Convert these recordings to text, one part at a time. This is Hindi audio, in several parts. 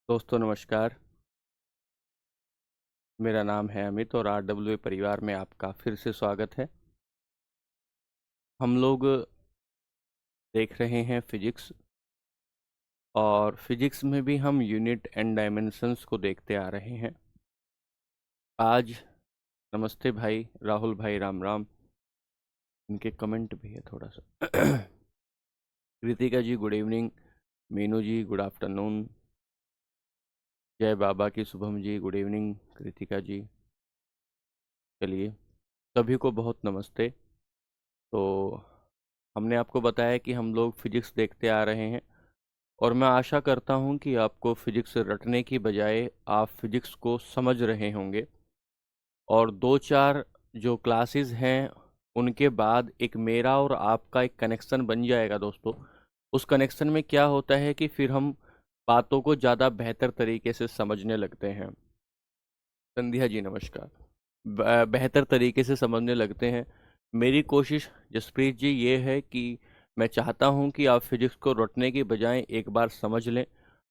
दोस्तों नमस्कार। मेरा नाम है अमित और RWA परिवार में आपका फिर से स्वागत है। हम लोग देख रहे हैं फिजिक्स, और फिजिक्स में भी हम यूनिट एंड डायमेंशंस को देखते आ रहे हैं। आज नमस्ते भाई राहुल भाई, राम राम। इनके कमेंट भी है थोड़ा सा। कृतिका जी गुड इवनिंग, मीनू जी गुड आफ्टरनून, जय बाबा की शुभम जी गुड इवनिंग, कृतिका जी। चलिए, सभी को बहुत नमस्ते। तो हमने आपको बताया कि हम लोग फिजिक्स देखते आ रहे हैं, और मैं आशा करता हूं कि आपको फिजिक्स रटने की बजाय आप फिजिक्स को समझ रहे होंगे। और दो चार जो क्लासेस हैं उनके बाद एक मेरा और आपका एक कनेक्शन बन जाएगा दोस्तों। उस कनेक्शन में क्या होता है कि फिर हम बातों को ज़्यादा बेहतर तरीके से समझने लगते हैं। संध्या जी नमस्कार। बेहतर तरीके से समझने लगते हैं। मेरी कोशिश जसप्रीत जी ये है कि मैं चाहता हूं कि आप फिजिक्स को रटने की बजाय एक बार समझ लें।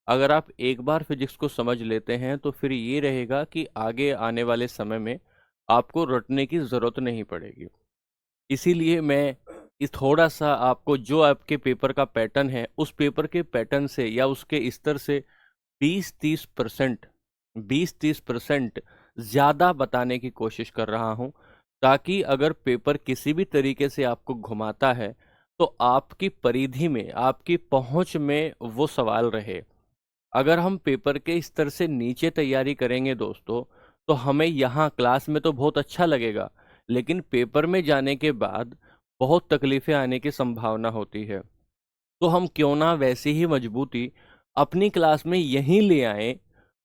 अगर आप एक बार फिजिक्स को समझ लेते हैं तो फिर ये रहेगा कि आगे आने वाले समय में आपको रटने की ज़रूरत नहीं पड़ेगी। इसीलिए मैं इस थोड़ा सा आपको जो आपके पेपर का पैटर्न है उस पेपर के पैटर्न से या उसके स्तर से 20-30% 20-30% ज़्यादा बताने की कोशिश कर रहा हूँ, ताकि अगर पेपर किसी भी तरीके से आपको घुमाता है तो आपकी परिधि में, आपकी पहुंच में वो सवाल रहे। अगर हम पेपर के स्तर से नीचे तैयारी करेंगे दोस्तों, तो हमें यहाँ क्लास में तो बहुत अच्छा लगेगा, लेकिन पेपर में जाने के बाद बहुत तकलीफें आने की संभावना होती है। तो हम क्यों ना वैसी ही मजबूती अपनी क्लास में यहीं ले आएं,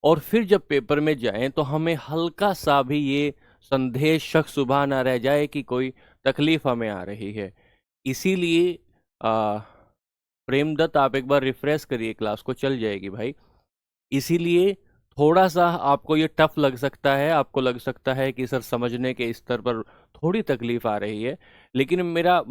और फिर जब पेपर में जाएं तो हमें हल्का सा भी ये संदेह शक शुबा ना रह जाए कि कोई तकलीफ हमें आ रही है। इसीलिए प्रेमदत्त आप एक बार रिफ्रेश करिए क्लास को, चल जाएगी भाई। इसीलिए थोड़ा सा आपको ये टफ लग सकता है, आपको लग सकता है कि सर समझने के स्तर पर थोड़ी तकलीफ आ रही है, लेकिन मेरा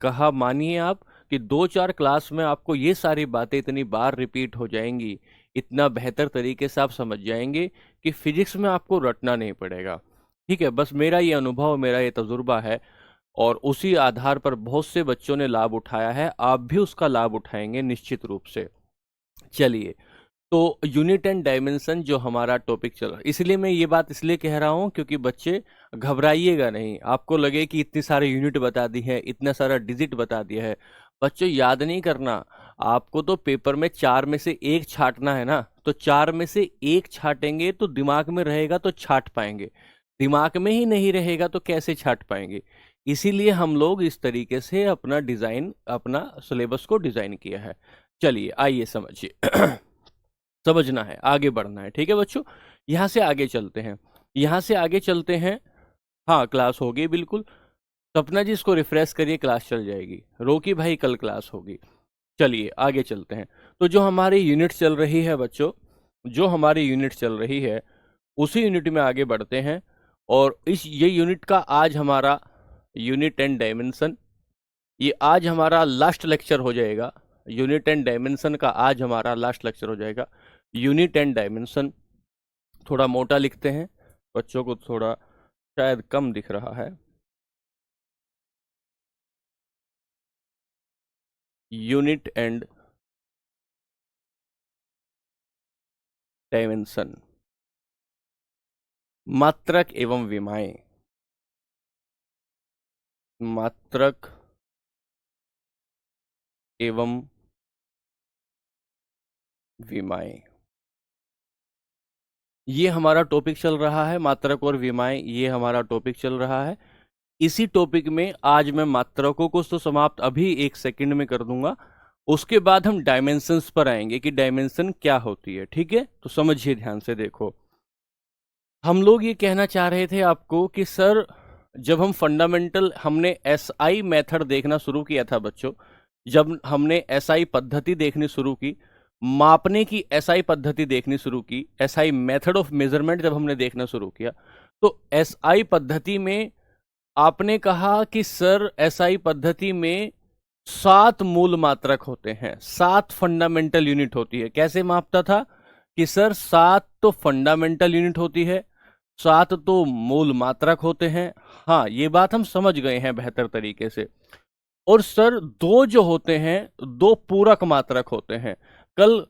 कहा मानिए आप कि 2-4 क्लास में आपको ये सारी बातें इतनी बार रिपीट हो जाएंगी, इतना बेहतर तरीके से आप समझ जाएंगे कि फिजिक्स में आपको रटना नहीं पड़ेगा। ठीक है, बस मेरा ये अनुभव, मेरा ये तजुर्बा है, और उसी आधार पर बहुत से बच्चों ने लाभ उठाया है। आप भी उसका लाभ उठाएंगे निश्चित रूप से। चलिए, तो यूनिट एंड डायमेंशन जो हमारा टॉपिक चल रहा है, इसलिए मैं ये बात इसलिए कह रहा हूँ क्योंकि बच्चे घबराइएगा नहीं। आपको लगे कि इतनी सारे यूनिट बता दी है, इतना सारा डिजिट बता दिया है, बच्चों याद नहीं करना। आपको तो पेपर में 4 में से 1 छांटना है ना, तो 4 में से 1 छांटेंगे तो दिमाग में रहेगा तो छांट पाएंगे, दिमाग में ही नहीं रहेगा तो कैसे छांट पाएंगे। इसीलिए हम लोग इस तरीके से अपना डिजाइन, अपना सिलेबस को डिजाइन किया है। चलिए आइए समझिए। समझना है, आगे बढ़ना है, ठीक है बच्चों। यहाँ से आगे चलते हैं, यहाँ से आगे चलते हैं। हाँ, क्लास होगी बिल्कुल। सपना जी इसको रिफ्रेश करिए, क्लास चल जाएगी। रोकी भाई कल क्लास होगी। चलिए आगे चलते हैं। तो जो हमारी यूनिट चल रही है बच्चों, जो हमारी यूनिट चल रही है उसी यूनिट में आगे बढ़ते हैं। और ये यूनिट का आज हमारा यूनिट एंड डायमेंशन, ये आज हमारा लास्ट लेक्चर हो जाएगा। यूनिट एंड डायमेंशन का आज हमारा लास्ट लेक्चर हो जाएगा। यूनिट एंड डायमेंशन थोड़ा मोटा लिखते हैं, बच्चों को थोड़ा शायद कम दिख रहा है। यूनिट एंड डायमेंशन, मात्रक एवं विमाएं। मात्रक एवं विमाएं, ये हमारा टॉपिक चल रहा है। मात्रक और विमाएं, ये हमारा टॉपिक चल रहा है। इसी टॉपिक में आज मैं मात्रकों को तो समाप्त अभी 1 सेकंड में कर दूंगा। उसके बाद हम डायमेंशंस पर आएंगे कि डायमेंशन क्या होती है। ठीक है, तो समझिए ध्यान से, देखो हम लोग ये कहना चाह रहे थे आपको कि सर जब हम फंडामेंटल, हमने एसआई मेथड देखना शुरू किया था बच्चों, जब हमने एसआई पद्धति देखनी शुरू की, मापने की एसआई पद्धति देखनी शुरू की, एसआई मेथड ऑफ मेजरमेंट जब हमने देखना शुरू किया, तो एसआई पद्धति में आपने कहा कि सर एसआई पद्धति में 7 मूल मात्रक होते हैं, 7 फंडामेंटल यूनिट होती है। कैसे मापता था कि सर 7 तो फंडामेंटल यूनिट होती है, 7 तो मूल मात्रक होते हैं। हाँ, ये बात हम समझ गए हैं बेहतर तरीके से। और सर 2 जो होते हैं, 2 पूरक मात्रक होते हैं। कल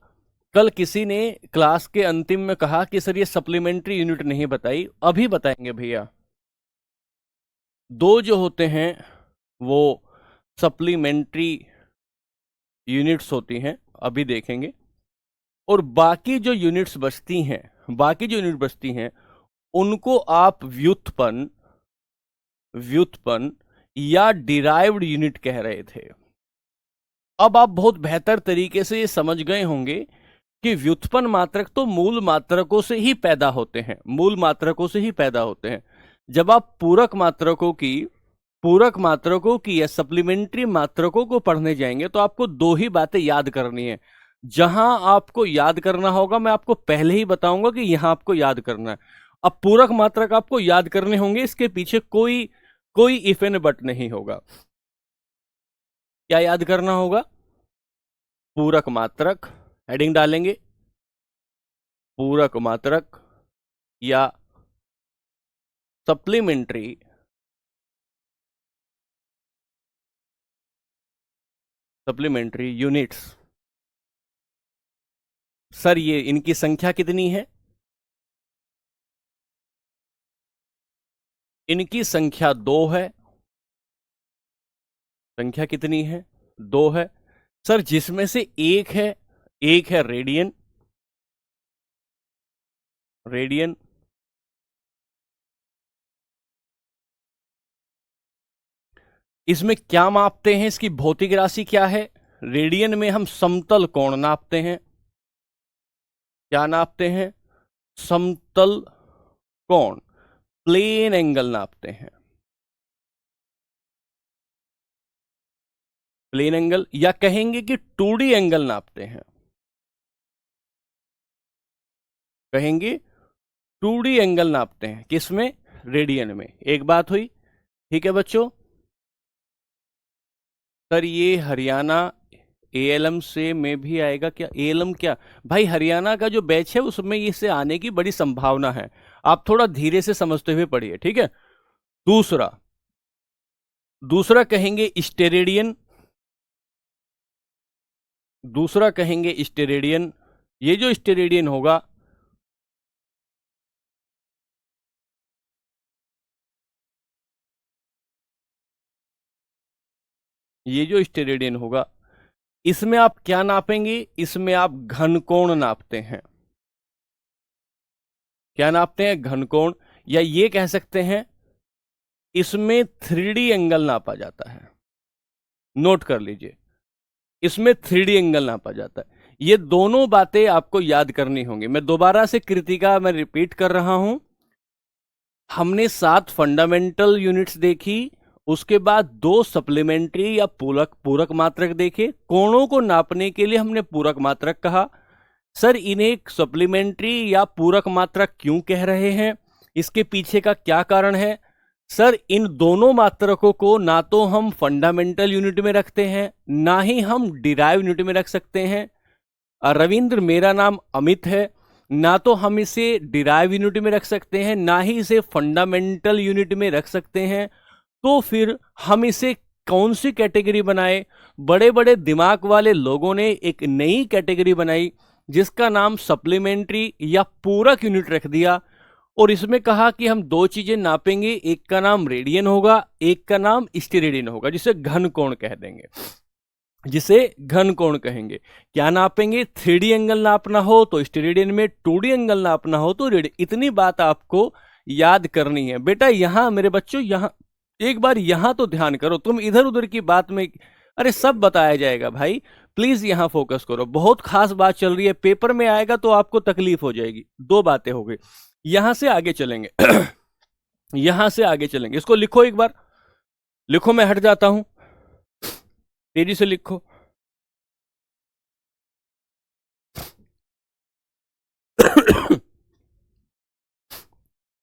कल किसी ने क्लास के अंतिम में कहा कि सर ये सप्लीमेंट्री यूनिट नहीं बताई, अभी बताएंगे भैया। 2 जो होते हैं वो सप्लीमेंट्री यूनिट्स होती हैं, अभी देखेंगे। और बाकी जो यूनिट बचती हैं उनको आप व्युत्पन्न व्युत्पन्न या डिराइव्ड यूनिट कह रहे थे। अब आप बहुत बेहतर तरीके से ये समझ गए होंगे कि व्युत्पन्न मात्रक तो मूल मात्रकों से ही पैदा होते हैं, मूल मात्रकों से ही पैदा होते हैं। जब आप पूरक मात्रकों की या सप्लीमेंट्री मात्रकों को पढ़ने जाएंगे तो आपको 2 ही बातें याद करनी है। जहां आपको याद करना होगा मैं आपको पहले ही बताऊंगा कि यहां आपको याद करना है। अब पूरक मात्रक आपको याद करने होंगे, इसके पीछे कोई कोई इफ एंड बट नहीं होगा। क्या याद करना होगा? पूरक मात्रक, हेडिंग डालेंगे पूरक मात्रक या सप्लीमेंट्री यूनिट्स। सर ये इनकी संख्या कितनी है? इनकी संख्या 2 है। संख्या कितनी है? 2 है। सर जिसमें से एक है रेडियन। रेडियन इसमें क्या मापते हैं? इसकी भौतिक राशि क्या है? रेडियन में हम समतल कोण नापते हैं। क्या नापते हैं? समतल कोण, प्लेन एंगल नापते हैं। प्लेन एंगल, या कहेंगे कि 2D एंगल नापते हैं। कहेंगे 2D एंगल नापते हैं, किसमें? रेडियन में। एक बात हुई, ठीक है बच्चों। सर ये हरियाणा एएलएम से में भी आएगा क्या? एएलएम क्या भाई, हरियाणा का जो बैच है उसमें इससे आने की बड़ी संभावना है। आप थोड़ा धीरे से समझते हुए पढ़िए, ठीक है। दूसरा दूसरा कहेंगे स्टेरेडियन। दूसरा कहेंगे स्टेरेडियन। ये जो स्टेरेडियन होगा, ये जो स्टेरेडियन होगा, इसमें आप क्या नापेंगे? इसमें आप घनकोण नापते हैं। क्या नापते हैं? घनकोण। या ये कह सकते हैं इसमें 3D एंगल नापा जाता है। नोट कर लीजिए, इसमें 3D एंगल नापा जाता है। ये दोनों बातें आपको याद करनी होंगी। मैं दोबारा से कृतिका मैं रिपीट कर रहा हूं। हमने 7 फंडामेंटल यूनिट्स देखी, उसके बाद 2 सप्लीमेंट्री या पूरक पूरक मात्रक देखे। कोणों को नापने के लिए हमने पूरक मात्रक कहा। सर इन्हें सप्लीमेंट्री या पूरक मात्रक क्यों कह रहे हैं? इसके पीछे का क्या कारण है? सर इन दोनों मात्रकों को ना तो हम फंडामेंटल यूनिट में रखते हैं, ना ही हम डिराइव यूनिट में रख सकते हैं। रविंद्र, मेरा नाम अमित है। ना तो हम इसे डिराइव यूनिट में रख सकते हैं, ना ही इसे फंडामेंटल यूनिट में रख सकते हैं। तो फिर हम इसे कौन सी कैटेगरी बनाए? बड़े बड़े दिमाग वाले लोगों ने एक नई कैटेगरी बनाई जिसका नाम सप्लीमेंट्री या पूरक यूनिट रख दिया। और इसमें कहा कि हम 2 चीजें नापेंगे, एक का नाम रेडियन होगा, एक का नाम स्टेरेडियन होगा, जिसे घन कोण कह देंगे, जिसे घन कोण कहेंगे। क्या नापेंगे? 3D एंगल नापना हो तो स्टेरेडियन में, 2D एंगल नापना हो तो रेडियन। इतनी बात आपको याद करनी है बेटा। यहां मेरे बच्चों, यहां एक बार यहां तो ध्यान करो, तुम इधर उधर की बात में, अरे सब बताया जाएगा भाई, प्लीज यहां फोकस करो। बहुत खास बात चल रही है, पेपर में आएगा तो आपको तकलीफ हो जाएगी। 2 बातें हो गई, यहां से आगे चलेंगे। यहां से आगे चलेंगे, इसको लिखो एक बार। लिखो, मैं हट जाता हूं, तेजी से लिखो।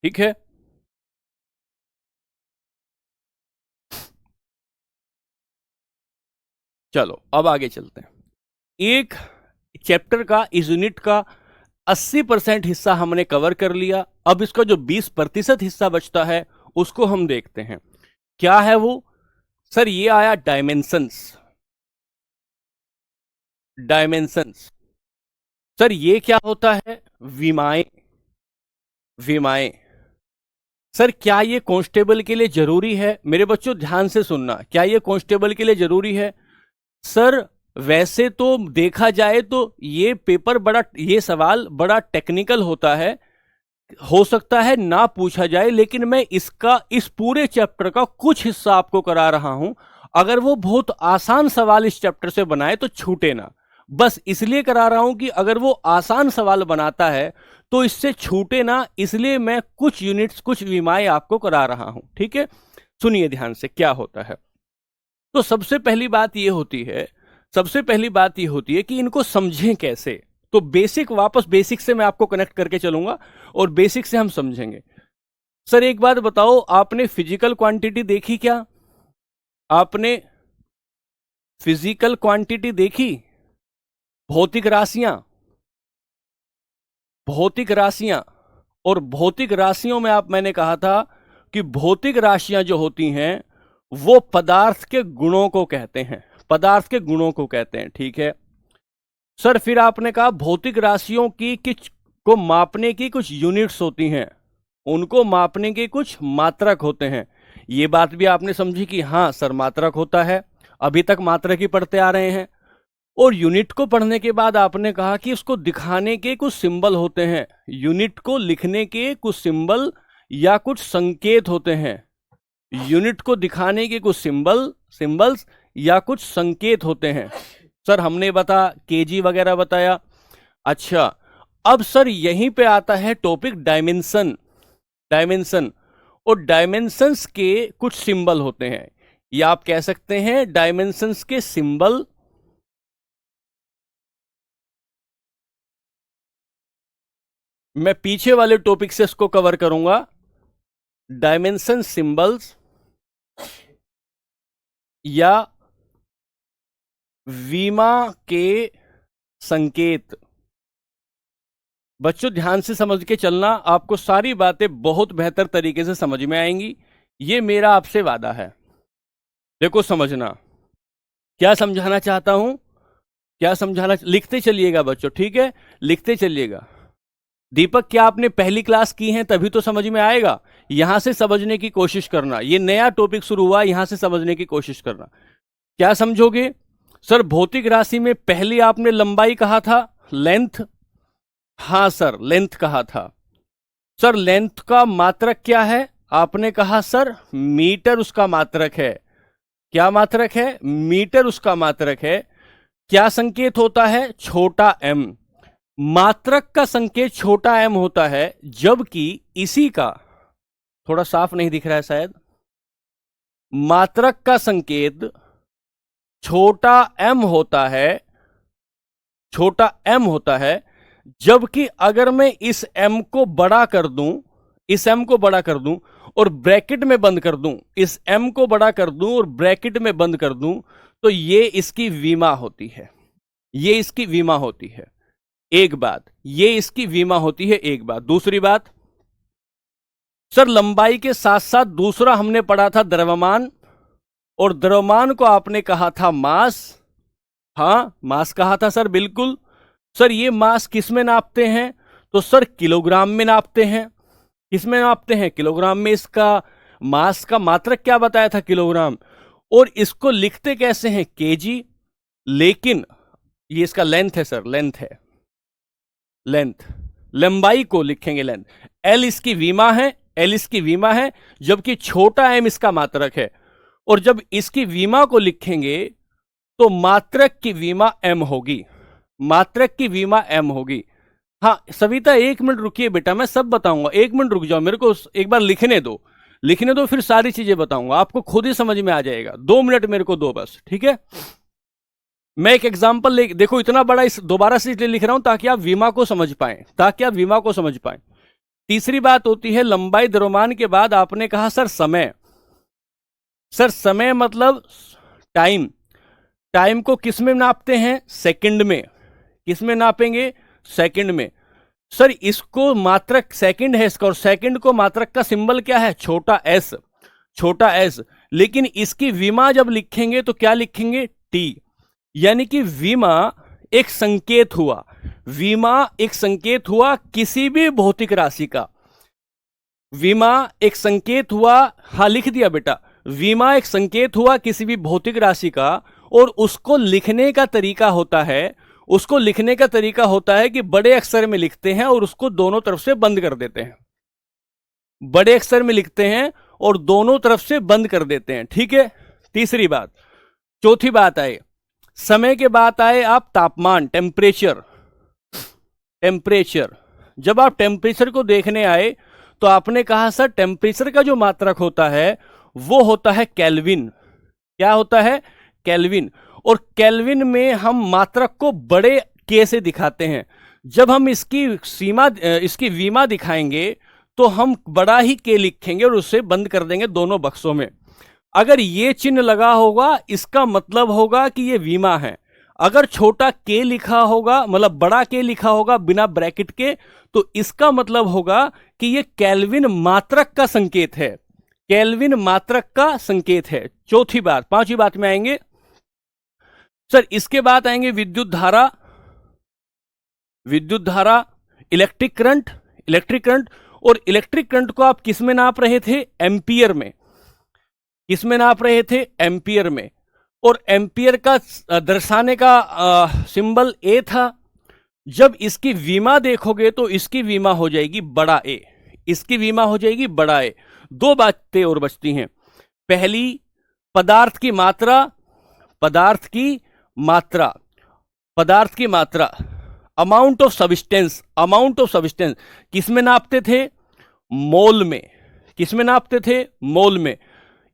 ठीक है, चलो अब आगे चलते हैं। एक चैप्टर का, इस यूनिट का 80% हिस्सा हमने कवर कर लिया। अब इसका जो 20% हिस्सा बचता है उसको हम देखते हैं क्या है वो। सर ये आया डायमेंशंस। डायमेंशंस सर ये क्या होता है? विमाएं। विमाएं सर क्या ये कांस्टेबल के लिए जरूरी है? मेरे बच्चों ध्यान से सुनना, क्या ये कांस्टेबल के लिए जरूरी है? सर वैसे तो देखा जाए तो ये पेपर बड़ा, ये सवाल बड़ा टेक्निकल होता है, हो सकता है ना पूछा जाए, लेकिन मैं इसका, इस पूरे चैप्टर का कुछ हिस्सा आपको करा रहा हूं। अगर वो बहुत आसान सवाल इस चैप्टर से बनाए तो छूटे ना, बस इसलिए करा रहा हूं कि अगर वो आसान सवाल बनाता है तो इससे छूटे ना, इसलिए मैं कुछ यूनिट्स, कुछ विमाएं आपको करा रहा हूं। ठीक है, सुनिए ध्यान से क्या होता है। तो सबसे पहली बात यह होती है, सबसे पहली बात यह होती है कि इनको समझें कैसे। तो बेसिक, वापस बेसिक से मैं आपको कनेक्ट करके चलूंगा और बेसिक से हम समझेंगे। सर एक बात बताओ, आपने फिजिकल क्वांटिटी देखी क्या? आपने फिजिकल क्वांटिटी देखी? भौतिक राशियां, भौतिक राशियां। और भौतिक राशियों में मैंने कहा था कि भौतिक राशियां जो होती हैं वो पदार्थ के गुणों को कहते हैं, पदार्थ के गुणों को कहते हैं। ठीक है सर, फिर आपने कहा भौतिक राशियों की को मापने की कुछ यूनिट्स होती हैं, उनको मापने के कुछ मात्रक होते हैं। ये बात भी आपने समझी कि हाँ सर मात्रक होता है, अभी तक मात्रक ही पढ़ते आ रहे हैं। और यूनिट को पढ़ने के बाद आपने कहा कि उसको दिखाने के कुछ सिंबल होते हैं, यूनिट को लिखने के कुछ सिंबल या कुछ संकेत होते हैं। यूनिट को दिखाने के कुछ सिंबल्स या कुछ संकेत होते हैं। सर हमने केजी वगैरह बताया। अच्छा, अब सर यहीं पे आता है टॉपिक डायमेंशन। डायमेंशन, और डायमेंशंस के कुछ सिंबल होते हैं, या आप कह सकते हैं डायमेंशंस के सिंबल। मैं पीछे वाले टॉपिक से इसको कवर करूंगा। डायमेंशन सिंबल्स या विमा के संकेत। बच्चों ध्यान से समझ के चलना, आपको सारी बातें बहुत बेहतर तरीके से समझ में आएंगी, ये मेरा आपसे वादा है। देखो समझना, क्या समझाना चाहता हूं, क्या समझाना, लिखते चलिएगा बच्चों, ठीक है, लिखते चलिएगा। दीपक क्या आपने पहली क्लास की है? तभी तो समझ में आएगा। यहां से समझने की कोशिश करना, ये नया टॉपिक शुरू हुआ, यहां से समझने की कोशिश करना। क्या समझोगे? सर भौतिक राशि में पहली आपने लंबाई कहा था, लेंथ। हां सर लेंथ कहा था। सर लेंथ का मात्रक क्या है? आपने कहा सर मीटर उसका मात्रक है। क्या मात्रक है? मीटर उसका मात्रक है। क्या संकेत होता है? छोटा एम। मात्रक का संकेत छोटा एम होता है, जबकि इसी का, थोड़ा साफ नहीं दिख रहा है शायद, मात्रक का संकेत छोटा एम होता है, छोटा एम होता है। जबकि अगर मैं इस एम को बड़ा कर दूं, इस एम को बड़ा कर दूं और ब्रैकेट में बंद कर दूं, इस एम को बड़ा कर दूं और ब्रैकेट में बंद कर दूं, तो ये इसकी विमा होती है, ये इसकी विमा होती है। एक बात, ये इसकी विमा होती है, एक बात। दूसरी बात, सर लंबाई के साथ साथ दूसरा हमने पढ़ा था द्रव्यमान, और द्रव्यमान को आपने कहा था मास। हां मास कहा था सर, बिल्कुल। सर ये मास किस में नापते हैं? तो सर किलोग्राम में नापते हैं। किस में नापते हैं? किलोग्राम में। इसका मास का मात्रक क्या बताया था? किलोग्राम। और इसको लिखते कैसे हैं? केजी। लेकिन ये इसका लेंथ है सर, लेंथ है, लेंथ, लंबाई को लिखेंगे लेंथ। एल इसकी विमा है, एल इसकी विमा है, जबकि छोटा एम इसका मात्रक है। और जब इसकी विमा को लिखेंगे तो मात्रक की विमा एम होगी, मात्रक की विमा एम होगी। हाँ सविता एक मिनट रुकिए बेटा, मैं सब बताऊंगा, एक मिनट रुक जाओ, मेरे को एक बार लिखने दो, लिखने दो, फिर सारी चीजें बताऊंगा, आपको खुद ही समझ में आ जाएगा। 2 मिनट मेरे को दो बस, ठीक है। मैं एक एग्जांपल देखो इतना बड़ा इस दोबारा से इसलिए लिख रहा हूं ताकि आप विमा को समझ पाएं, ताकि आप विमा को समझ पाएं। तीसरी बात होती है लंबाई, द्रव्यमान के बाद आपने कहा सर समय। सर समय मतलब टाइम। टाइम को किस में नापते हैं? सेकंड में। किस में नापेंगे? सेकंड में। सर इसको मात्रक सेकंड है इसका, और सेकंड को मात्रक का सिंबल क्या है? छोटा एस, छोटा एस। लेकिन इसकी विमा जब लिखेंगे तो क्या लिखेंगे? टी। यानी कि विमा एक संकेत हुआ, विमा एक संकेत हुआ किसी भी भौतिक राशि का। विमा एक संकेत हुआ, हाँ लिख दिया बेटा, विमा एक संकेत हुआ किसी भी भौतिक राशि का, और उसको लिखने का तरीका होता है, उसको लिखने का तरीका होता है कि बड़े अक्षर में लिखते हैं और उसको दोनों तरफ से बंद कर देते हैं। बड़े अक्षर में लिखते हैं और दोनों तरफ से बंद कर देते हैं, ठीक है। तीसरी बात। चौथी बात आए समय के बाद आए आप तापमान, टेम्परेचर। टेम्परेचर, जब आप टेम्परेचर को देखने आए तो आपने कहा सर टेम्परेचर का जो मात्रक होता है वो होता है केल्विन। क्या होता है? केल्विन। और केल्विन में हम मात्रक को बड़े के से दिखाते हैं। जब हम इसकी सीमा, इसकी विमा दिखाएंगे तो हम बड़ा ही के लिखेंगे और उसे बंद कर देंगे दोनों बक्सों में। अगर ये चिन्ह लगा होगा इसका मतलब होगा कि ये विमा है। अगर छोटा के लिखा होगा, मतलब बड़ा के लिखा होगा बिना ब्रैकेट के, तो इसका मतलब होगा कि ये केल्विन मात्रक का संकेत है, केल्विन मात्रक का संकेत है। चौथी बात। पांचवी बात में आएंगे सर, इसके बाद आएंगे विद्युत धारा। विद्युत धारा, इलेक्ट्रिक करंट, इलेक्ट्रिक करंट। और इलेक्ट्रिक करंट को आप किस में नाप रहे थे? एम्पियर में। किस में नाप रहे थे? एम्पियर में। और एम्पियर का दर्शाने का सिंबल ए था। जब इसकी विमा देखोगे तो इसकी विमा हो जाएगी बड़ा ए, इसकी विमा हो जाएगी बड़ा ए। दो बातें और बचती हैं। पहली, पदार्थ की मात्रा, पदार्थ की मात्रा, पदार्थ की मात्रा, amount of substance, amount of substance किस में नापते थे? मोल में। किस में नापते थे? मोल में।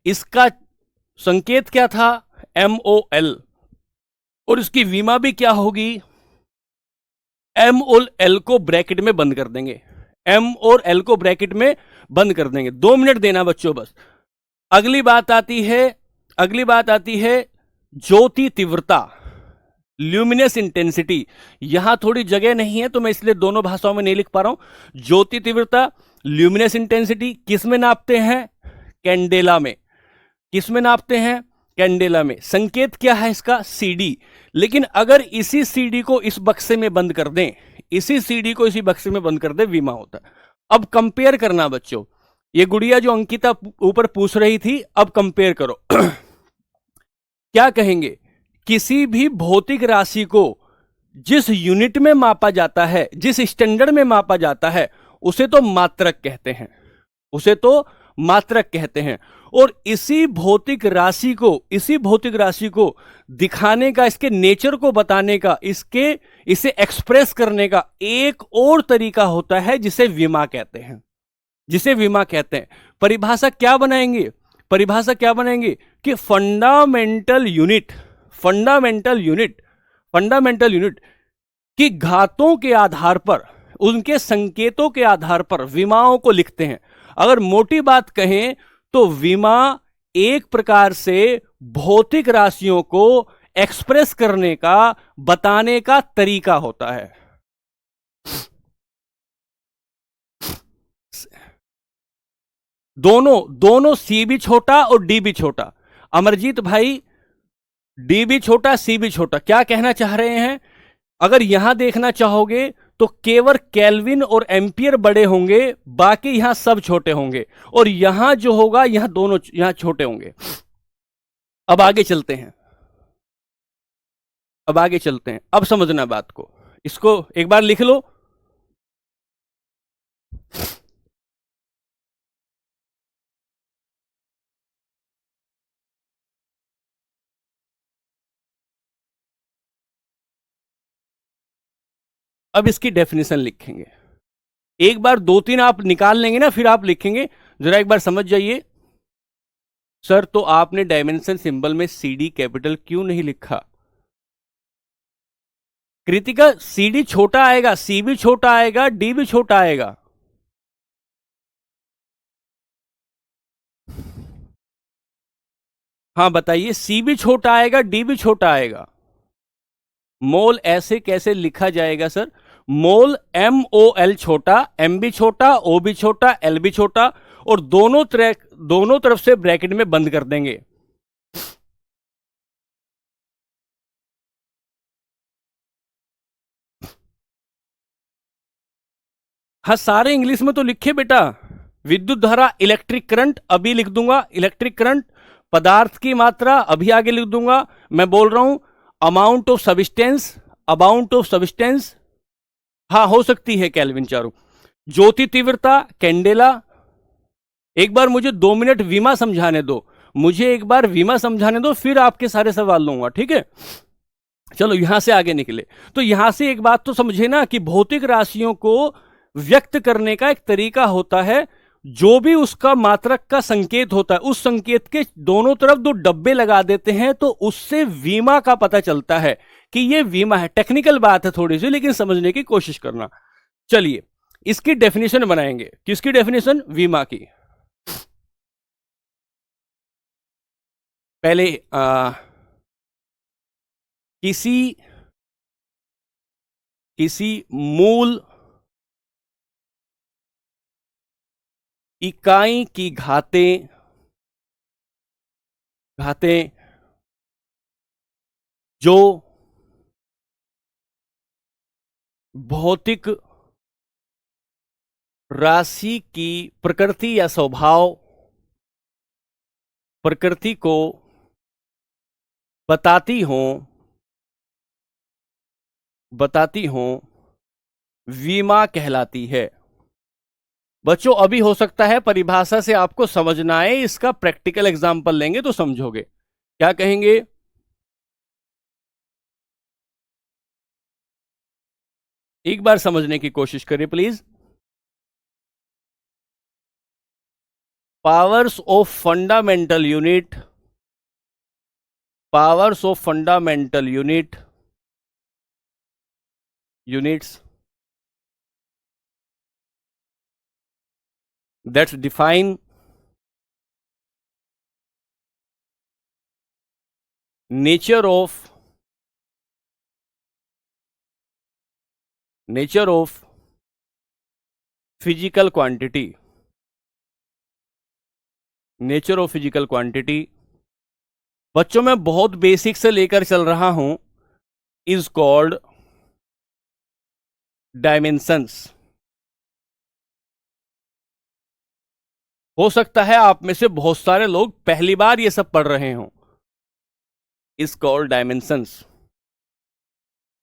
इसका संकेत क्या था? MOL। और इसकी विमा भी क्या होगी? M और L को ब्रैकेट में बंद कर देंगे, M और L को ब्रैकेट में बंद कर देंगे। 2 मिनट देना बच्चों बस। अगली बात आती है, अगली बात आती है ज्योति तीव्रता, ल्यूमिनस इंटेंसिटी। यहां थोड़ी जगह नहीं है तो मैं इसलिए दोनों भाषाओं में नहीं लिख पा रहा हूं। ज्योति तीव्रता, ल्यूमिनस इंटेंसिटी किस में नापते हैं? कैंडेला में। किस में नापते हैं? कैंडेला में। संकेत क्या है इसका? CD। लेकिन अगर इसी CD को इस बक्से में बंद कर दें, इसी CD को इसी बक्से में बंद कर दें, विमा होता है। अब कंपेयर करना बच्चों, ये गुड़िया जो अंकिता ऊपर पूछ रही थी, अब कंपेयर करो। क्या कहेंगे? किसी भी भौतिक राशि को जिस यूनिट में मापा जाता है, जिस स्टैंडर्ड में मापा जाता है, उसे तो मात्रक कहते हैं, उसे तो मात्रक कहते हैं। और इसी भौतिक राशि को, इसी भौतिक राशि को दिखाने का, इसके नेचर को बताने का, इसे एक्सप्रेस करने का एक और तरीका होता है जिसे विमा कहते हैं, जिसे विमा कहते हैं। परिभाषा क्या बनाएंगे? परिभाषा क्या बनाएंगे कि fundamental unit, fundamental unit, fundamental unit की घातों के आधार पर, उनके संकेतों के आधार पर विमाओं को लिखते हैं। अगर मोटी बात कहें तो विमा एक प्रकार से भौतिक राशियों को एक्सप्रेस करने का, बताने का तरीका होता है। दोनों C भी छोटा और D भी छोटा। अमरजीत भाई, D भी छोटा, C भी छोटा, क्या कहना चाह रहे हैं? अगर यहां देखना चाहोगे तो केवल केल्विन और एम्पियर बड़े होंगे, बाकी यहां सब छोटे होंगे, और यहां जो होगा यहां दोनों यहां छोटे होंगे। अब आगे चलते हैं, अब आगे चलते हैं। अब समझना बात को, इसको एक बार लिख लो। अब इसकी डेफिनेशन लिखेंगे। एक बार 2-3 आप निकाल लेंगे ना, फिर आप लिखेंगे। जरा एक बार समझ जाइए। सर तो आपने डायमेंशन सिंबल में CD कैपिटल क्यों नहीं लिखा? कृतिका, CD छोटा आएगा, C भी छोटा आएगा, D भी छोटा आएगा। हाँ बताइए, C भी छोटा आएगा, D भी छोटा आएगा। मोल ऐसे कैसे लिखा जाएगा सर? मोल MOL छोटा, M भी छोटा, O भी छोटा, L भी छोटा, और दोनों तरफ से ब्रैकेट में बंद कर देंगे। हाँ, सारे इंग्लिश में तो लिखे बेटा। विद्युत धारा, इलेक्ट्रिक करंट अभी लिख दूंगा, इलेक्ट्रिक करंट। पदार्थ की मात्रा अभी आगे लिख दूंगा। मैं बोल रहा हूं अमाउंट ऑफ सब्सटेंस, हाँ हो सकती है केल्विन चारों। ज्योति तीव्रता, कैंडेला। एक बार मुझे 2 मिनट वीमा समझाने दो, फिर आपके सारे सवाल लूंगा, ठीक है। चलो यहां से आगे निकले। तो यहां से एक बात तो समझे ना कि भौतिक राशियों को व्यक्त करने का एक तरीका होता है, जो भी उसका मात्रक का संकेत होता है उस संकेत के दोनों तरफ 2 डब्बे लगा देते हैं, तो उससे वीमा का पता चलता है कि यह वीमा है। टेक्निकल बात है थोड़ी सी, लेकिन समझने की कोशिश करना। चलिए इसकी डेफिनेशन बनाएंगे। किसकी डेफिनेशन? वीमा की। पहले किसी मूल इकाई की घातें जो भौतिक राशि की प्रकृति या स्वभाव प्रकृति को बताती हों वीमा कहलाती है। बच्चों अभी हो सकता है परिभाषा से आपको समझना है, इसका प्रैक्टिकल एग्जांपल लेंगे तो समझोगे। क्या कहेंगे? एक बार समझने की कोशिश करिए please. Powers of fundamental units that define nature of physical quantity बच्चों मैं बहुत बेसिक से लेकर चल रहा हूं, is called dimensions। हो सकता है आप में से बहुत सारे लोग पहली बार ये सब पढ़ रहे हों। इज कॉल्ड डायमेंशंस,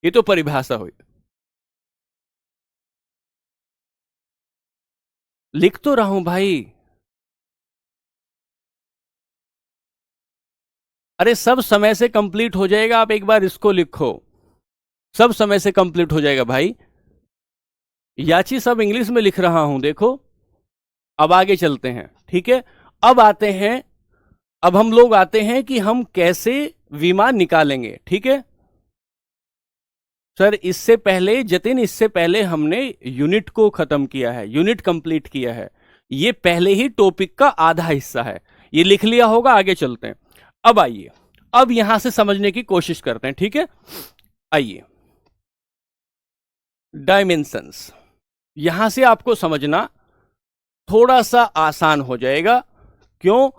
ये तो परिभाषा हुई। लिख तो रहा हूं भाई। अरे सब समय से कंप्लीट हो जाएगा, आप एक बार इसको लिखो, सब समय से कंप्लीट हो जाएगा भाई। याची सब इंग्लिश में लिख रहा हूं, देखो। अब आगे चलते हैं, ठीक है। अब हम लोग आते हैं कि हम कैसे वीमा निकालेंगे, ठीक है। सर इससे पहले हमने यूनिट को खत्म किया है, यूनिट कंप्लीट किया है। ये पहले ही टॉपिक का आधा हिस्सा है, ये लिख लिया होगा। आगे चलते हैं। अब आइए, अब यहां से समझने की कोशिश करते हैं, ठीक है। आइए, डायमेंशंस, यहां से आपको समझना थोड़ा सा आसान हो जाएगा। क्यों?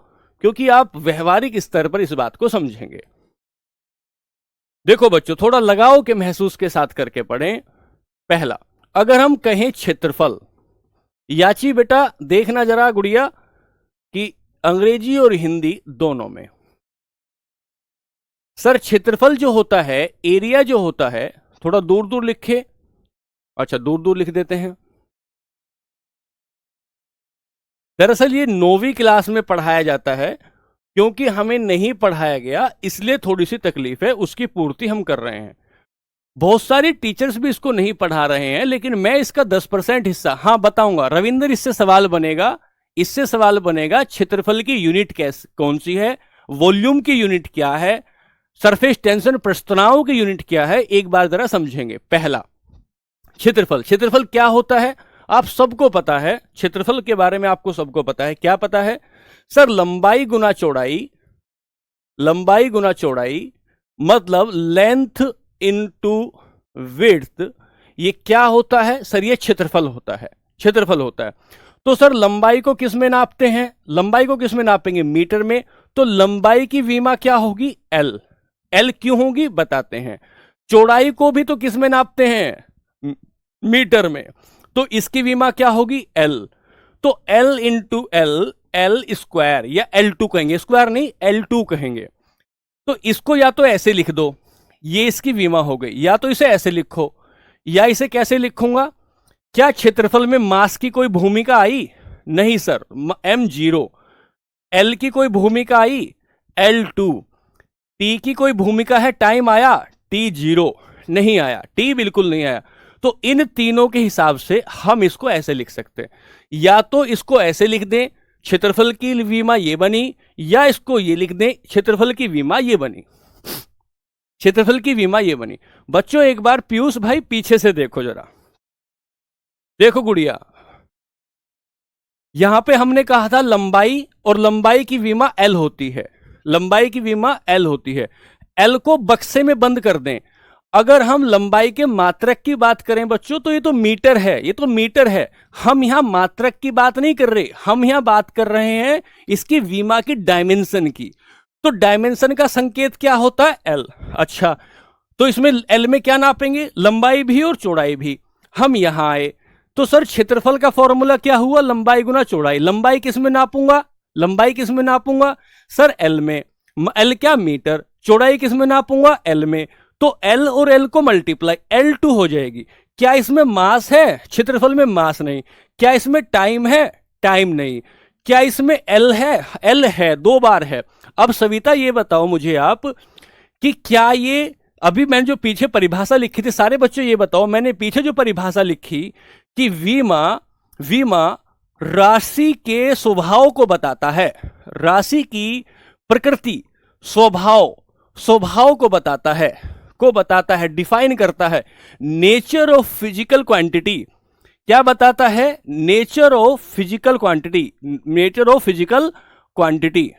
क्योंकि आप व्यवहारिक स्तर पर इस बात को समझेंगे। देखो बच्चों, थोड़ा लगाव के महसूस के साथ करके पढ़ें। पहला, अगर हम कहें क्षेत्रफल, याची बेटा देखना जरा गुड़िया कि अंग्रेजी और हिंदी दोनों में सर क्षेत्रफल जो होता है, एरिया जो होता है, थोड़ा दूर दूर लिखे। अच्छा दूर दूर लिख देते हैं। दरअसल ये 9वीं क्लास में पढ़ाया जाता है, क्योंकि हमें नहीं पढ़ाया गया इसलिए थोड़ी सी तकलीफ है, उसकी पूर्ति हम कर रहे हैं। बहुत सारी टीचर्स भी इसको नहीं पढ़ा रहे हैं, लेकिन मैं इसका 10% हिस्सा हाँ बताऊंगा। रविंदर, इससे सवाल बनेगा क्षेत्रफल की यूनिट कौन सी है, वॉल्यूम की यूनिट क्या है, सरफेस टेंशन प्रस्तुनाओं की यूनिट क्या है, एक बार जरा समझेंगे। पहला, क्षेत्रफल क्या होता है आप सबको पता है। क्षेत्रफल के बारे में आपको सबको पता है। क्या पता है सर? लंबाई गुना चौड़ाई मतलब लेंथ इनटू विड्थ, ये क्या होता है सर? ये क्षेत्रफल होता है, क्षेत्रफल होता है। तो सर लंबाई को किस में नापते हैं? लंबाई को किस में नापेंगे? मीटर में। तो लंबाई की विमा क्या होगी? एल। एल क्यों होगी बताते हैं। चौड़ाई को भी तो किस में नापते हैं? मीटर में। तो इसकी विमा क्या होगी? एल। तो L into L, L square या L2 कहेंगे, स्क्वायर नहीं L2 कहेंगे। तो इसको या तो ऐसे लिख दो, ये इसकी विमा हो गई, या तो इसे ऐसे लिखो, या इसे कैसे लिखूंगा? क्या क्षेत्रफल में मास की कोई भूमिका आई? नहीं सर, m0। एल की कोई भूमिका आई? L2। टी की कोई भूमिका है? टाइम आया? T0 नहीं आया, टी बिल्कुल नहीं आया। तो इन तीनों के हिसाब से हम इसको ऐसे लिख सकते हैं, या तो इसको ऐसे लिख दें क्षेत्रफल की विमा ये बनी, या इसको ये लिख दें क्षेत्रफल की विमा ये बनी, क्षेत्रफल की विमा ये बनी। बच्चों एक बार पीयूष भाई पीछे से देखो जरा, देखो गुड़िया, यहां पे हमने कहा था लंबाई, और लंबाई की विमा एल होती है, लंबाई की विमा एल होती है। एल को बक्से में बंद कर दें। अगर हम लंबाई के मात्रक की बात करें बच्चों, तो ये तो मीटर है, ये तो मीटर है। हम यहां मात्रक की बात नहीं कर रहे, हम यहां बात कर रहे हैं इसकी विमा की डायमेंशन की। तो डायमेंशन का संकेत क्या होता है? एल। अच्छा, तो इसमें एल में क्या नापेंगे? लंबाई भी और चौड़ाई भी। हम यहां आए तो सर क्षेत्रफल का फॉर्मूला क्या हुआ? लंबाई गुना चौड़ाई। लंबाई किस में नापूंगा? लंबाई किस में नापूंगा? सर एल में। एल क्या? मीटर। चौड़ाई किस में नापूंगा? एल में। तो एल और एल को मल्टीप्लाई, L2 हो जाएगी। क्या इसमें मास है? क्षेत्रफल में मास नहीं। क्या इसमें टाइम है? टाइम नहीं। क्या इसमें एल है? एल है, 2 बार है। अब सविता ये बताओ मुझे आप कि क्या ये, अभी मैंने जो पीछे परिभाषा लिखी थी, सारे बच्चों ये बताओ, मैंने पीछे जो परिभाषा लिखी कि विमा राशि के स्वभाव को बताता है, राशि की प्रकृति, स्वभाव को बताता है, डिफाइन करता है। Nature of physical quantity. क्या बताता है? Nature of physical quantity, nature of physical quantity.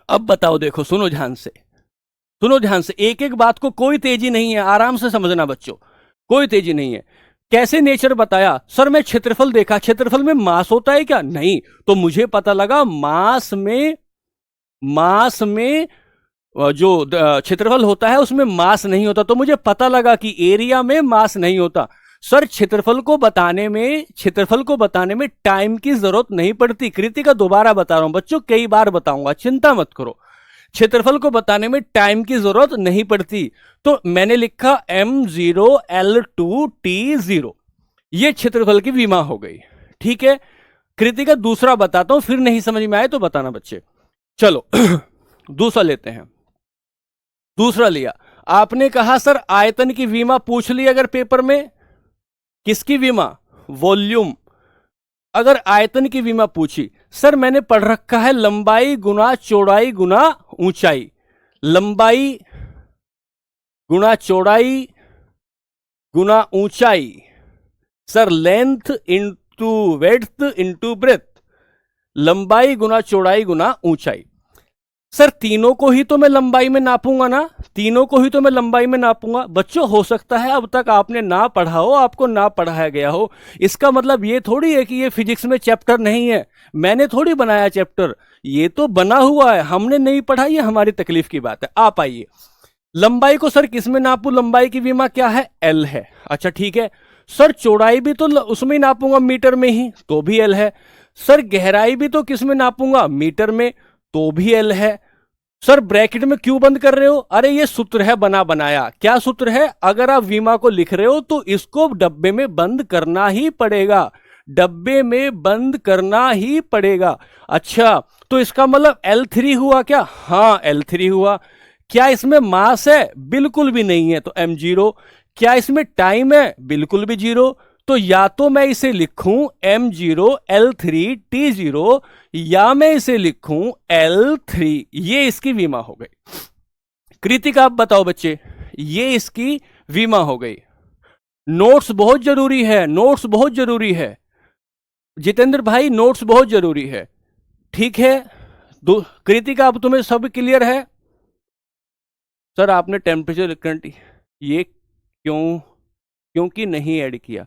अब बताओ, देखो सुनो ध्यान से, सुनो ध्यान से, एक एक बात को, कोई तेजी नहीं है, आराम से समझना बच्चों, कोई तेजी नहीं है। कैसे नेचर बताया? सर मैं क्षेत्रफल देखा, क्षेत्रफल में मास होता है क्या? नहीं। तो मुझे पता लगा मास में जो क्षेत्रफल होता है उसमें मास नहीं होता। तो मुझे पता लगा कि एरिया में मास नहीं होता। सर क्षेत्रफल को बताने में टाइम की जरूरत नहीं पड़ती। कृतिका दोबारा बता रहा हूं बच्चों, कई बार बताऊंगा, चिंता मत करो। क्षेत्रफल को बताने में टाइम की जरूरत नहीं पड़ती। तो मैंने लिखा m0 L2 T0, ये क्षेत्रफल की विमा हो गई। ठीक है, कृतिका दूसरा बताता हूं, फिर नहीं समझ में आए तो बताना बच्चे। चलो दूसरा लेते हैं। दूसरा लिया, आपने कहा सर आयतन की विमा पूछ ली अगर पेपर में, किसकी विमा? वॉल्यूम। अगर आयतन की विमा पूछी, सर मैंने पढ़ रखा है लंबाई गुना चौड़ाई गुना ऊंचाई, लंबाई गुना चौड़ाई गुना ऊंचाई। Sir length into width into breadth, लंबाई गुना चौड़ाई गुना ऊंचाई। सर तीनों को ही तो मैं लंबाई में नापूंगा ना, तीनों को ही तो मैं लंबाई में नापूंगा। बच्चों हो सकता है अब तक आपने ना पढ़ा हो, आपको ना पढ़ाया गया हो, इसका मतलब ये थोड़ी है कि ये फिजिक्स में चैप्टर नहीं है। मैंने थोड़ी बनाया चैप्टर, ये तो बना हुआ है, हमने नहीं पढ़ा, ये हमारी तकलीफ की बात है। आप आइए, लंबाई को सर किस में नापू? लंबाई की विमा क्या है? एल है। अच्छा ठीक है। सर चौड़ाई भी तो उसमें ही नापूंगा, मीटर में ही, तो भी एल है। सर गहराई भी तो किस में नापूंगा? मीटर में, तो भी एल है। सर ब्रैकेट में क्यों बंद कर रहे हो? अरे ये सूत्र है बना बनाया। क्या सूत्र है? अगर आप विमा को लिख रहे हो तो इसको डब्बे में बंद करना ही पड़ेगा, डब्बे में बंद करना ही पड़ेगा। अच्छा, तो इसका मतलब L3 हुआ क्या? हाँ L3 हुआ। क्या इसमें मास है? बिल्कुल भी नहीं है, तो m0। क्या इसमें टाइम है? बिल्कुल भी 0। तो या तो मैं इसे लिखूं m0 L3 T0, या मैं इसे लिखूं L3। ये इसकी विमा हो गई। कृतिका आप बताओ बच्चे, ये इसकी विमा हो गई। नोट्स बहुत जरूरी है, नोट्स बहुत जरूरी है जितेंद्र भाई, नोट्स बहुत जरूरी है। ठीक है कृतिका, अब तुम्हें सब क्लियर है? सर आपने टेम्परेचर करंट ये क्यों क्योंकि नहीं ऐड किया।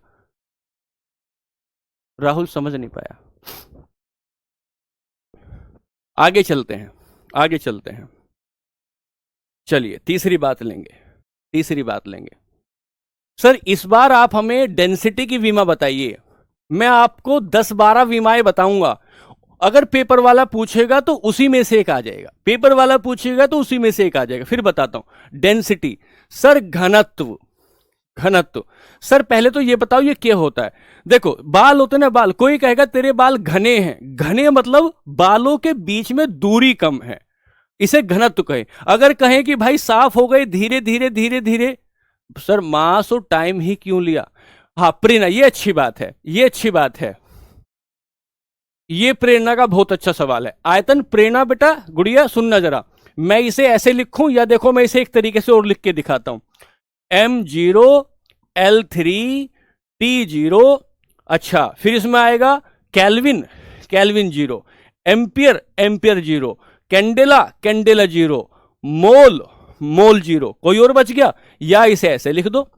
राहुल समझ नहीं पाया। आगे चलते हैं, आगे चलते हैं। चलिए तीसरी बात लेंगे, तीसरी बात लेंगे। सर इस बार आप हमें डेंसिटी की विमा बताइए। मैं आपको 10-12 विमाएं बताऊंगा, अगर पेपर वाला पूछेगा तो उसी में से एक आ जाएगा, पेपर वाला पूछेगा तो उसी में से एक आ जाएगा। फिर बताता हूं। डेंसिटी सर घनत्व, घनत्व सर पहले तो ये बताओ ये क्या होता है। देखो बाल होते ना, बाल, कोई कहेगा तेरे बाल घने हैं, घने मतलब बालों के बीच में दूरी कम है, इसे घनत्व कहें। अगर कहें कि भाई साफ हो गए धीरे धीरे धीरे धीरे, सर मास और टाइम ही क्यों लिया। हाँ प्रेरणा, ये अच्छी बात है, ये अच्छी बात है, ये प्रेरणा का बहुत अच्छा सवाल है। आयतन प्रेरणा बेटा गुड़िया सुनना जरा, मैं इसे ऐसे लिखूं या देखो मैं इसे एक तरीके से और लिख के दिखाता हूं। m0 L3 T0, अच्छा फिर इसमें आएगा kelvin, kelvin 0, ampere, ampere 0, candela, candela 0, mole, mole 0। कोई और बच गया? या इसे ऐसे लिख दो।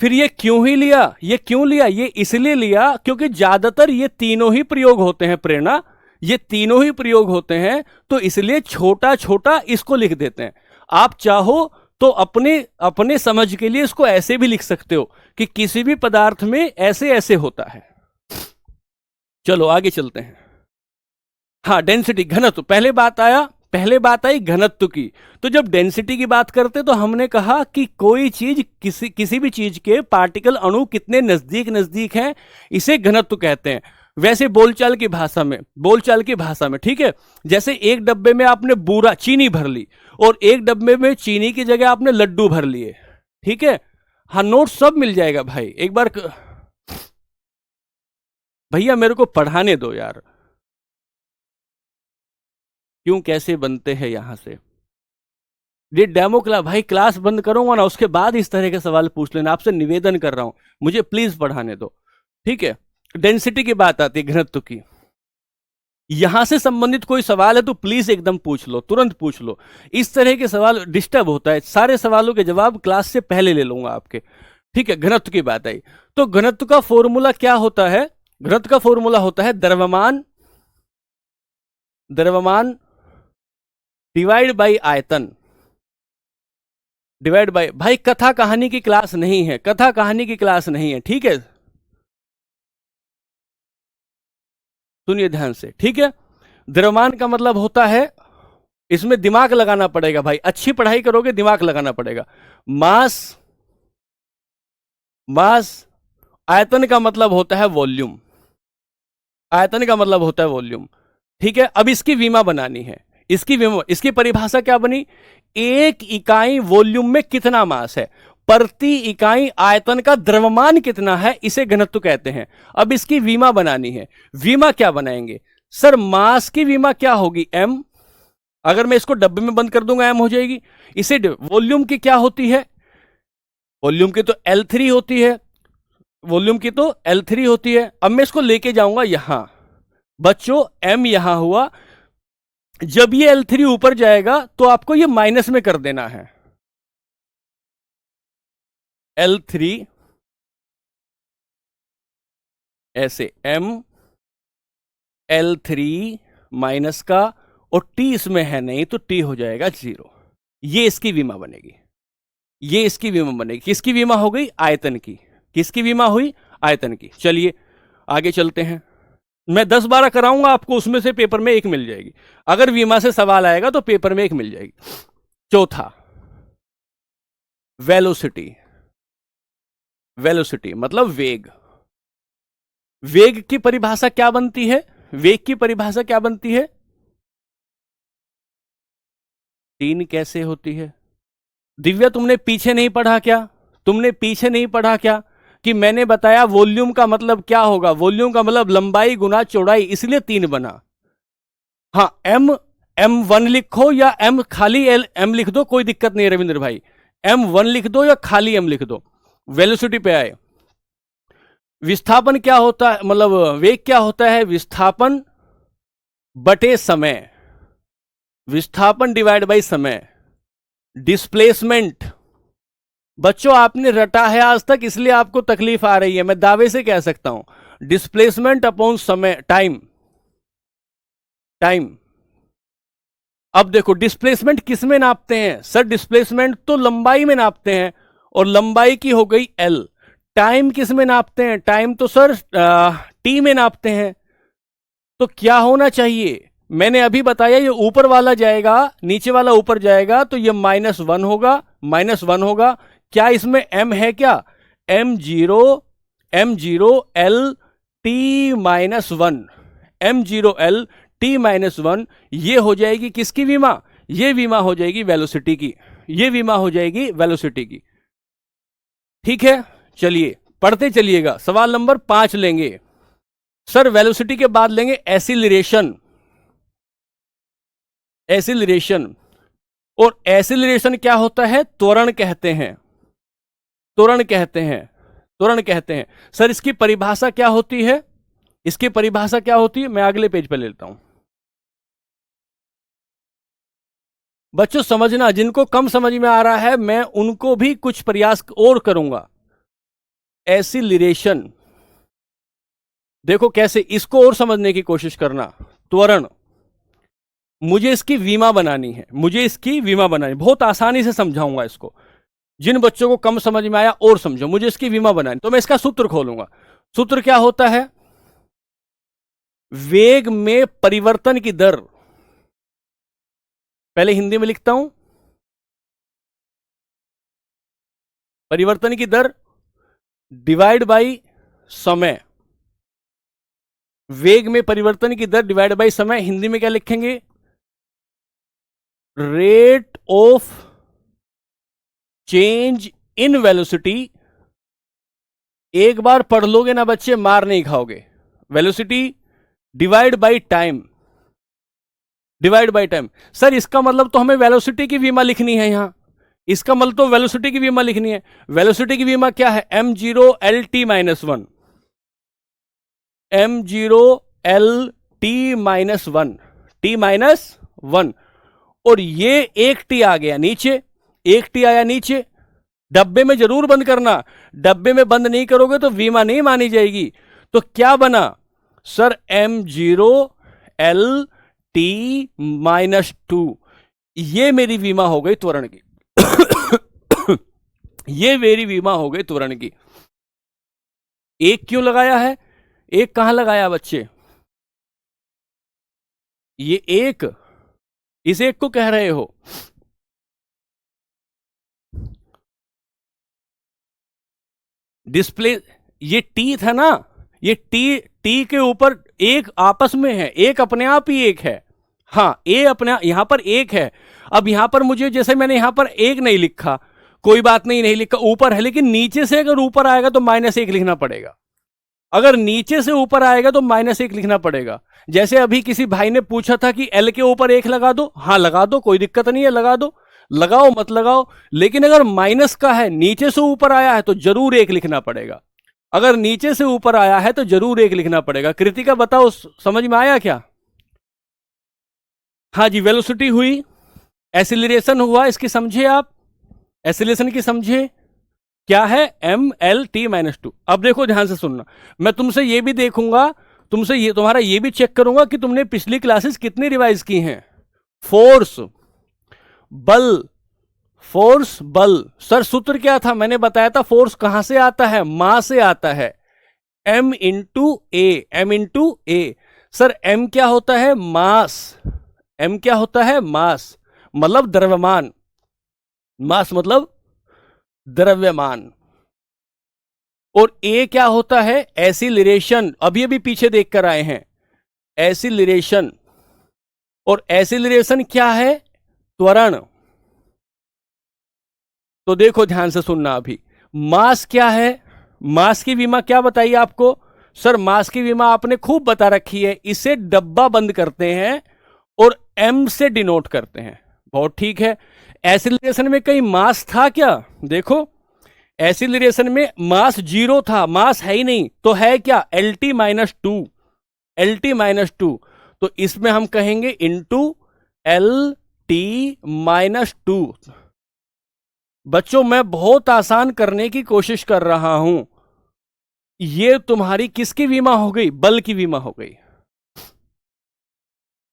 फिर ये क्यों ही लिया, ये क्यों लिया? ये इसलिए लिया क्योंकि ज्यादातर ये तीनों ही प्रयोग होते हैं प्रेरणा, ये तीनों ही प्रयोग होते हैं, तो इसलिए छोटा छोटा इसको लिख देते हैं। आप चाहो तो अपने अपने समझ के लिए इसको ऐसे भी लिख सकते हो कि किसी भी पदार्थ में ऐसे ऐसे होता है। चलो आगे चलते हैं। हाँ डेंसिटी, घनत्व, पहले बात आया, पहले बात आई घनत्व की। तो जब डेंसिटी की बात करते तो हमने कहा कि कोई चीज, किसी भी चीज के पार्टिकल, अणु कितने नजदीक नजदीक हैं, इसे घनत्व कहते हैं। वैसे बोलचाल की भाषा में, बोलचाल की भाषा में, ठीक है, जैसे एक डब्बे में आपने बूरा चीनी भर ली और एक डब्बे में चीनी की जगह आपने लड्डू भर लिए, ठीक है। हाँ नोट सब मिल जाएगा भाई, एक बार भैया मेरे को पढ़ाने दो यार, क्यों कैसे बनते हैं यहां से। ये डेमो क्लास भाई, क्लास बंद करूंगा ना उसके बाद इस तरह के सवाल पूछ लेना, आपसे निवेदन कर रहा हूं, मुझे प्लीज पढ़ाने दो, ठीक है। डेंसिटी की बात आती है, घनत्व की। यहां से संबंधित कोई सवाल है तो प्लीज एकदम पूछ लो, तुरंत पूछ लो। इस तरह के सवाल डिस्टर्ब होता है, सारे सवालों के जवाब क्लास से पहले ले लूंगा आपके, ठीक है। घनत्व की बात आई तो घनत्व का फॉर्मूला क्या होता है? घनत्व का फॉर्मूला होता है द्रव्यमान, द्रव्यमान डिवाइड बाई आयतन, डिवाइड बाई। भाई कथा कहानी की क्लास नहीं है, कथा कहानी की क्लास नहीं है, ठीक है, सुनिए ध्यान से, ठीक है। द्रव्यमान का मतलब होता है, इसमें दिमाग लगाना पड़ेगा भाई, अच्छी पढ़ाई करोगे दिमाग लगाना पड़ेगा। मास, मास। आयतन का मतलब होता है वॉल्यूम, आयतन का मतलब होता है वॉल्यूम, ठीक है। अब इसकी विमा बनानी है, इसकी विमा, इसकी परिभाषा क्या बनी? एक इकाई वॉल्यूम में कितना मास है, प्रति इकाई आयतन का द्रव्यमान कितना है, इसे घनत्व कहते हैं। अब इसकी विमा बनानी है, विमा क्या बनाएंगे? सर मास की विमा क्या होगी? m, अगर मैं इसको डब्बे में बंद कर दूंगा m हो जाएगी। इसे वॉल्यूम की क्या होती है? वॉल्यूम की तो L3 होती है, वॉल्यूम की तो L3 होती है। अब मैं इसको लेके जाऊंगा यहां, बच्चों m यहां हुआ, जब ये L3 ऊपर जाएगा तो आपको ये माइनस में कर देना है। L3 ऐसे m, L3 माइनस का, और t इसमें है नहीं तो t हो जाएगा 0। ये इसकी विमा बनेगी, ये इसकी विमा बनेगी। किसकी विमा हो गई? आयतन की। किसकी विमा हुई? आयतन की। चलिए आगे चलते हैं, मैं 10-12 कराऊंगा आपको, उसमें से पेपर में एक मिल जाएगी, अगर विमा से सवाल आएगा तो पेपर में एक मिल जाएगी। चौथा वेलोसिटी, वेलोसिटी मतलब वेग। वेग की परिभाषा क्या बनती है? वेग की परिभाषा क्या बनती है? 3 कैसे होती है? दिव्या तुमने पीछे नहीं पढ़ा क्या? तुमने पीछे नहीं पढ़ा क्या कि मैंने बताया वॉल्यूम का मतलब क्या होगा? वॉल्यूम का मतलब लंबाई गुना चौड़ाई, इसलिए 3 बना। हाँ M1 लिखो या M खाली M लिख दो, कोई दिक्कत नहीं है रविंद्र भाई, M1 लिख दो या खाली M लिख दो। वेलोसिटी पे आए, विस्थापन क्या होता है, मतलब वेग क्या होता है? विस्थापन बटे समय, विस्थापन डिवाइड बाई समय। डिस्प्लेसमेंट बच्चों आपने रटा है आज तक, इसलिए आपको तकलीफ आ रही है। मैं दावे से कह सकता हूं डिस्प्लेसमेंट अपॉन समय, टाइम, टाइम। अब देखो डिस्प्लेसमेंट किस में नापते हैं सर? डिस्प्लेसमेंट तो लंबाई में नापते हैं, और लंबाई की हो गई एल। टाइम किस में नापते हैं? टाइम तो सर टी में नापते हैं। तो क्या होना चाहिए? मैंने अभी बताया ये ऊपर वाला जाएगा, नीचे वाला ऊपर जाएगा, तो ये -1 होगा, -1 होगा। क्या इसमें m है क्या? m0 l t -1, m0 l t -1, ये हो जाएगी किसकी विमा? ये विमा हो जाएगी वेलोसिटी की, ये विमा हो जाएगी वेलोसिटी की। ठीक है, चलिए पढ़ते चलिएगा। सवाल नंबर 5 लेंगे सर, वेलोसिटी के बाद लेंगे एसिलरेशन। एसिलरेशन, और एसिलरेशन क्या होता है? त्वरण कहते हैं, त्वरण कहते हैं, त्वरण कहते हैं। सर इसकी परिभाषा क्या होती है? इसकी परिभाषा क्या होती है? मैं अगले पेज पे लेता हूं। बच्चों समझना, जिनको कम समझ में आ रहा है मैं उनको भी कुछ प्रयास और करूंगा। एसिलरेशन देखो कैसे, इसको और समझने की कोशिश करना। त्वरण, मुझे इसकी विमा बनानी है, मुझे इसकी विमा बनानी, बहुत आसानी से समझाऊंगा इसको। जिन बच्चों को कम समझ में आया और समझो, मुझे इसकी विमा बनानी, तो मैं इसका सूत्र खोलूंगा। सूत्र क्या होता है? वेग में परिवर्तन की दर, पहले हिंदी में लिखता हूं, परिवर्तन की दर डिवाइड बाई समय। वेग में परिवर्तन की दर डिवाइड बाई समय, हिंदी में क्या लिखेंगे? Rate of change in velocity. एक बार पढ़ लोगे ना बच्चे, मार नहीं खाओगे। Velocity divide by time, divide by time. Sir इसका मतलब तो हमें वेलोसिटी की विमा लिखनी है यहां, इसका मतलब तो वेलोसिटी की विमा लिखनी है। वेलोसिटी की विमा क्या है? m0 lt -1, m0 lt -1, t -1। और ये एक टी आ गया नीचे, एक टी आया नीचे। डब्बे में जरूर बंद करना, डब्बे में बंद नहीं करोगे तो विमा नहीं मानी जाएगी। तो क्या बना सर? m0 lt -2, ये मेरी विमा हो गई त्वरण की। ये मेरी विमा हो गई त्वरण की। एक क्यों लगाया है? एक कहां लगाया बच्चे? ये एक, इस एक को कह रहे हो? डिस्प्ले, ये टी था ना, ये टी, टी के ऊपर एक आपस में है, एक अपने आप ही एक है। हाँ, ए अपने यहां पर एक है। अब यहां पर मुझे, जैसे मैंने यहां पर एक नहीं लिखा, कोई बात नहीं, नहीं लिखा, ऊपर है, लेकिन नीचे से अगर ऊपर आएगा तो -1 लिखना पड़ेगा। अगर नीचे से ऊपर आएगा तो -1 लिखना पड़ेगा। जैसे अभी किसी भाई ने पूछा था कि एल के ऊपर 1 लगा दो, हाँ लगा दो, कोई दिक्कत नहीं है, लगा दो, लगाओ मत लगाओ, लेकिन अगर माइनस का है, नीचे से ऊपर आया है तो जरूर 1 लिखना पड़ेगा। अगर नीचे से ऊपर आया है तो जरूर 1 लिखना पड़ेगा। कृतिका बताओ, समझ में आया क्या? हाँ जी, वेलोसिटी हुई, एसिलरेशन हुआ, इसकी समझे आप? एसिलेशन की समझे क्या है? m/l/t -2। अब देखो ध्यान से सुनना, मैं तुमसे ये भी देखूंगा, तुमसे ये, तुम्हारा ये भी चेक करूंगा कि तुमने पिछली क्लासेस कितनी रिवाइज की हैं। फोर्स, बल, फोर्स बल। सर सूत्र क्या था? मैंने बताया था फोर्स कहां से आता है? मास से आता है, m इंटू ए, m इंटू ए। सर m क्या होता है? मास। m क्या होता है? मास, मतलब द्रव्यमान। मास मतलब द्रव्यमान। और ए क्या होता है? एसिलरेशन। अभी अभी पीछे देख कर आए हैं, एसिलरेशन। और एसिलरेशन क्या है? त्वरण। तो देखो ध्यान से सुनना, अभी मास क्या है? मास की विमा क्या बताइए आपको? सर मास की विमा आपने खूब बता रखी है, इसे डब्बा बंद करते हैं और m से डिनोट करते हैं। बहुत ठीक है। एसिलरेशन में कहीं मास था क्या? देखो एसिलरेशन में मास 0 था, मास है ही नहीं, तो है क्या? lt -2, lt -2। तो इसमें हम कहेंगे इंटू lt -2। बच्चों मैं बहुत आसान करने की कोशिश कर रहा हूं। ये तुम्हारी किसकी विमा हो गई? बल की विमा हो गई।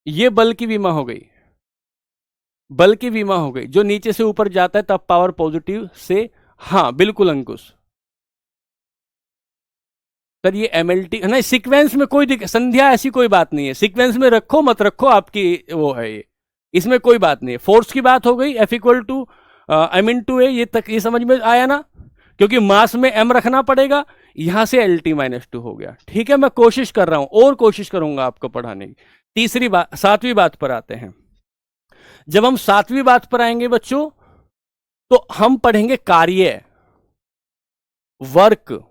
ये बल की विमा हो गई। बल की विमा हो गई, जो नीचे से ऊपर जाता है तब पावर पॉजिटिव से। हाँ बिल्कुल अंकुश सर, ये एमएलटी नहीं, सीक्वेंस में कोई संध्या ऐसी कोई बात नहीं है। सीक्वेंस में रखो मत रखो आपकी वो है ये, इसमें कोई बात नहीं है। फोर्स की बात हो गई, F equal to M into A, ये तक ये समझ में आया ना? क्योंकि मास में एम रखना पड़ेगा, यहां से एल टी माइनस टू हो गया। ठीक है, मैं कोशिश कर रहा हूं और कोशिश करूंगा आपको पढ़ाने की। तीसरी बात, सातवीं बात पर आते हैं। जब हम सातवीं बात पर आएंगे बच्चों, तो हम पढ़ेंगे कार्य, वर्क।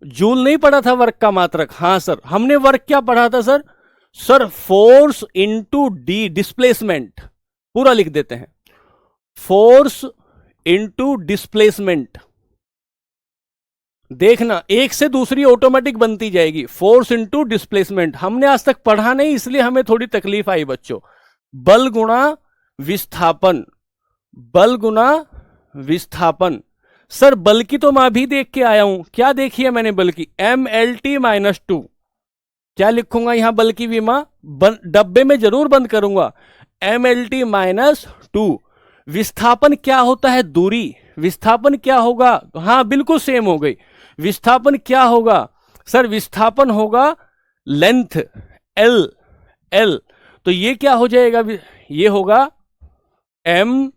जूल नहीं पढ़ा था वर्क का मात्रक? हाँ सर, हमने वर्क क्या पढ़ा था sir? Sir force into D, displacement. पूरा लिख देते हैं, फोर्स इंटू डिस्प्लेसमेंट। देखना, एक से दूसरी ऑटोमेटिक बनती जाएगी। फोर्स इंटू डिस्प्लेसमेंट हमने आज तक पढ़ा नहीं, इसलिए हमें थोड़ी तकलीफ आई बच्चों। बल गुणा विस्थापन, बल गुणा विस्थापन। सर बल की तो मैं अभी देख के आया हूं। क्या देखी है मैंने बल की? M L T minus two. क्या लिखूंगा यहां बल की विमा? डब्बे में जरूर बंद करूंगा, M L T minus two. विस्थापन क्या होता है? दूरी। विस्थापन क्या होगा? हाँ बिल्कुल सेम हो गई। विस्थापन क्या होगा सर? विस्थापन होगा लेंथ, एल। एल तो ये क्या हो जाएगा? ये होगा M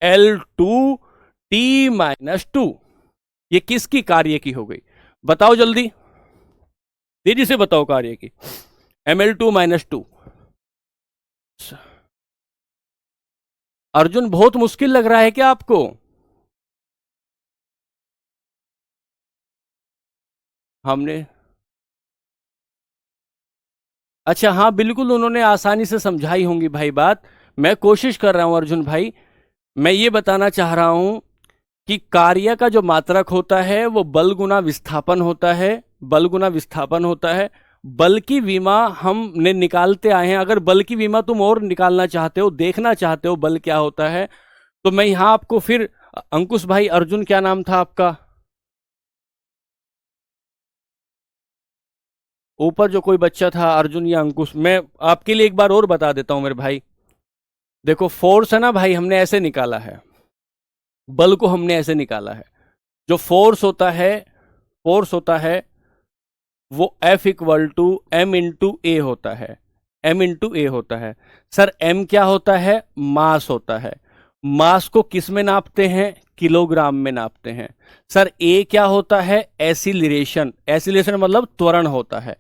L two T minus two. ये किसकी? कार्य की हो गई। बताओ जल्दी, तेजी से बताओ कार्य की। M L two minus two. Arjun बहुत मुश्किल लग रहा है क्या आपको? हमने, अच्छा हाँ बिल्कुल, उन्होंने आसानी से समझाई होंगी भाई बात। मैं कोशिश कर रहा हूं अर्जुन भाई, मैं ये बताना चाह रहा हूं कि कार्य का जो मात्रक होता है वो बल गुना विस्थापन होता है। बल गुना विस्थापन होता है। बल की विमा हमने निकालते आए हैं। अगर बल की विमा तुम और निकालना चाहते हो, देखना चाहते हो बल क्या होता है, तो मैं यहां आपको फिर, अंकुश भाई, अर्जुन क्या नाम था आपका? ऊपर जो कोई बच्चा था, अर्जुन या अंकुश, मैं आपके लिए एक बार और बता देता हूं मेरे भाई। देखो फोर्स है ना भाई, हमने ऐसे निकाला है। बल को हमने ऐसे निकाला है। जो फोर्स होता है, फोर्स होता है वो F equal to M into A होता है। एम इंटू ए होता है। सर एम क्या होता है? मास होता है। मास को किस में नापते हैं? किलोग्राम में नापते हैं। सर ए क्या होता है? एसिलरेशन। एसिलरेशन मतलब त्वरण होता है।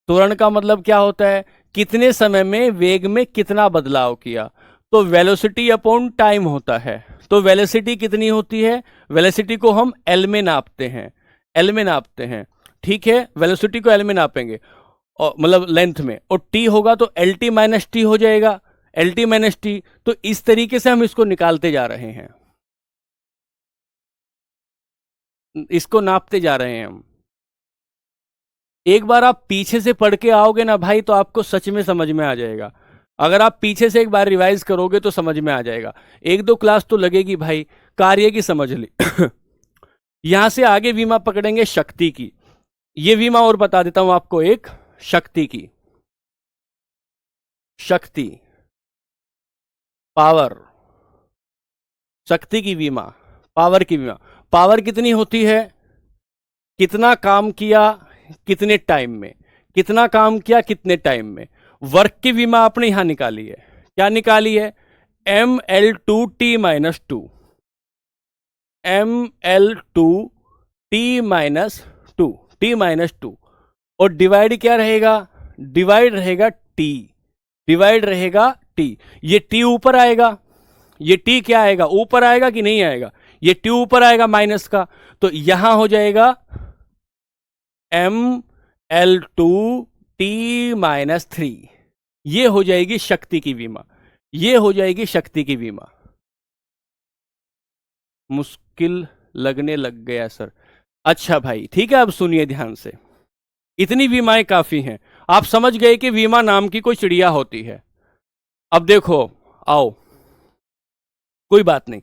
त्वरण का मतलब क्या होता है? कितने समय में वेग में कितना बदलाव किया। तो वेलोसिटी अपॉन टाइम होता है। तो वेलोसिटी कितनी होती है? वेलोसिटी को हम एल में नापते हैं। एल में नापते हैं। ठीक है, वेलोसिटी को एल में नापेंगे, और मतलब लेंथ में, और टी होगा तो एल टी माइनस टी हो जाएगा। L T minus T. तो इस तरीके से हम इसको निकालते जा रहे हैं, इसको नापते जा रहे हैं हम। एक बार आप पीछे से पढ़ के आओगे ना भाई, तो आपको सच में समझ में आ जाएगा। अगर आप पीछे से एक बार रिवाइज करोगे तो समझ में आ जाएगा। एक दो क्लास तो लगेगी भाई। कार्य की समझ ली। यहां से आगे विमा पकड़ेंगे शक्ति की। ये विमा और बता देता हूं आपको, एक शक्ति की, शक्ति, पावर, शक्ति की विमा, पावर की विमा। पावर कितनी होती है? कितना काम किया कितने टाइम में, कितना काम किया कितने टाइम में। वर्क की विमा आपने यहां निकाली है। क्या निकाली है? M L two T minus two. M L two T minus two, T minus two. और डिवाइड क्या रहेगा? डिवाइड रहेगा टी, डिवाइड रहेगा टी। ये टी ऊपर आएगा, ये टी क्या आएगा? ऊपर आएगा कि नहीं आएगा? ये टी ऊपर आएगा माइनस का, तो यहां हो जाएगा M L two T minus three. ये हो जाएगी शक्ति की विमा। ये हो जाएगी शक्ति की विमा। मुश्किल लगने लग गया सर। अच्छा भाई ठीक है, अब सुनिए ध्यान से। इतनी विमाएं काफी हैं। आप समझ गए कि विमा नाम की कोई चिड़िया होती है। अब देखो, आओ, कोई बात नहीं,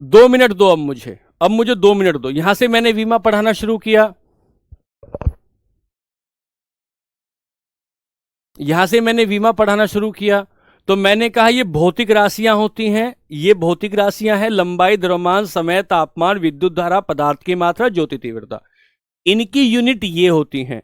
2 मिनट दो अब मुझे 2 मिनट दो। यहां से मैंने विमा पढ़ाना शुरू किया, यहां से मैंने विमा पढ़ाना शुरू किया, तो मैंने कहा ये भौतिक राशियां होती हैं, ये भौतिक राशियां हैं, लंबाई, द्रव्यमान, समय, तापमान, विद्युत धारा, पदार्थ की मात्रा, ज्योति तीव्रता। इनकी यूनिट ये होती हैं,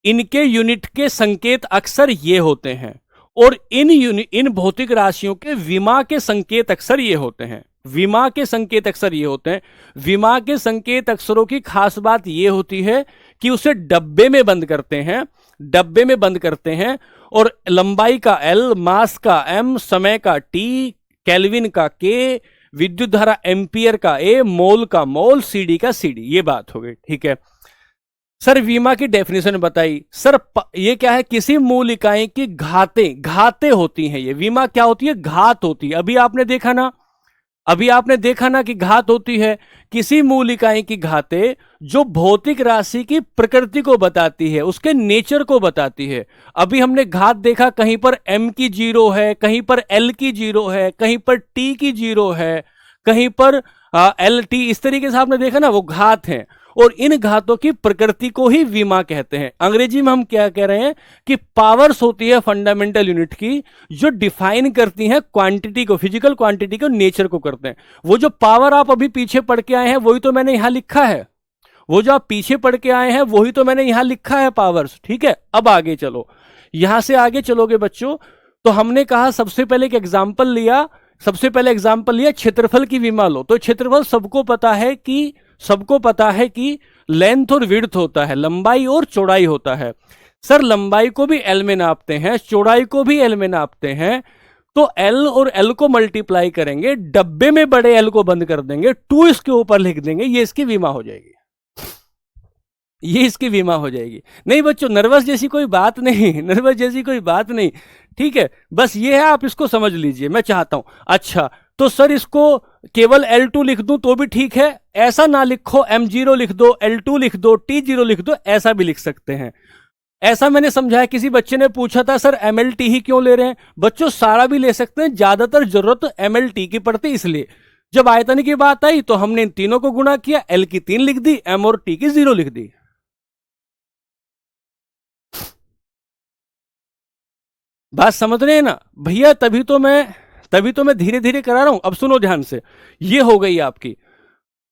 इनके यूनिट के संकेत अक्सर ये होते हैं, और इन भौतिक राशियों के विमा के संकेत अक्सर ये होते हैं। विमा के संकेत अक्सर ये होते हैं। विमा के संकेत अक्षरों की खास बात ये होती है कि उसे डब्बे में बंद करते हैं, डब्बे में बंद करते हैं, और लंबाई का एल, मास का एम, समय का टी, केल्विन का के, विद्युत धारा एम्पियर का ए, मोल का मोल, सीडी का सीडी। ये बात हो गई, ठीक है। सर विमा की डेफिनेशन बताई। सर ये क्या है? किसी मूल इकाई की घातें होती हैं। ये विमा क्या होती है? घात होती है। अभी आपने देखा ना कि घात होती है। किसी मूल इकाई की घातें जो भौतिक राशि की प्रकृति को बताती है, उसके नेचर को बताती है। अभी हमने घात देखा, कहीं पर m की 0 है, कहीं पर l की 0 है, कहीं पर t की 0 है, कहीं पर LT, इस तरीके से आपने देखा ना, वो घात है। और इन घातों की प्रकृति को ही विमा कहते हैं। अंग्रेजी में हम क्या कह रहे हैं कि पावर्स होती है फंडामेंटल यूनिट की, जो डिफाइन करती हैं क्वांटिटी को, फिजिकल क्वांटिटी को, नेचर को करते हैं। वो जो पावर आप अभी पीछे पढ़ के आए हैं, वही तो मैंने यहां लिखा है। वो जो आप पीछे पढ़ के आए हैं, वही तो मैंने यहां लिखा है, पावर्स। ठीक है, अब आगे चलो। यहां से आगे चलोगे बच्चों, तो हमने कहा सबसे पहले एक एग्जाम्पल लिया, क्षेत्रफल की विमा लो। तो क्षेत्रफल सबको पता है कि लेंथ और विड्थ होता है, लंबाई और चौड़ाई होता है। सर लंबाई को भी एल में नापते हैं, चौड़ाई को भी एल में नापते हैं। तो एल और एल को मल्टीप्लाई करेंगे, डब्बे में बड़े एल को बंद कर देंगे, 2 इसके ऊपर लिख देंगे, ये इसकी विमा हो जाएगी। नहीं बच्चों, नर्वस जैसी कोई बात नहीं, ठीक है। बस ये है, आप इसको समझ लीजिए, मैं चाहता हूं। अच्छा, तो सर इसको केवल L2 लिख दूं तो भी ठीक है, ऐसा ना लिखो, M0 लिख दो, L2 लिख दो, T0 लिख दो, ऐसा भी लिख सकते हैं। ऐसा मैंने समझाया। किसी बच्चे ने पूछा था सर MLT ही क्यों ले रहे हैं? बच्चों सारा भी ले सकते हैं, ज्यादातर जरूरत MLT की पड़ती, इसलिए जब आयतन की बात आई तो हमने इन तीनों को गुणा किया, L की 3 लिख दी, M और T की 0 लिख दी। बात समझ रहे हैं ना भैया? तभी तो मैं धीरे धीरे करा रहा हूं। अब सुनो ध्यान से, ये हो गई आपकी।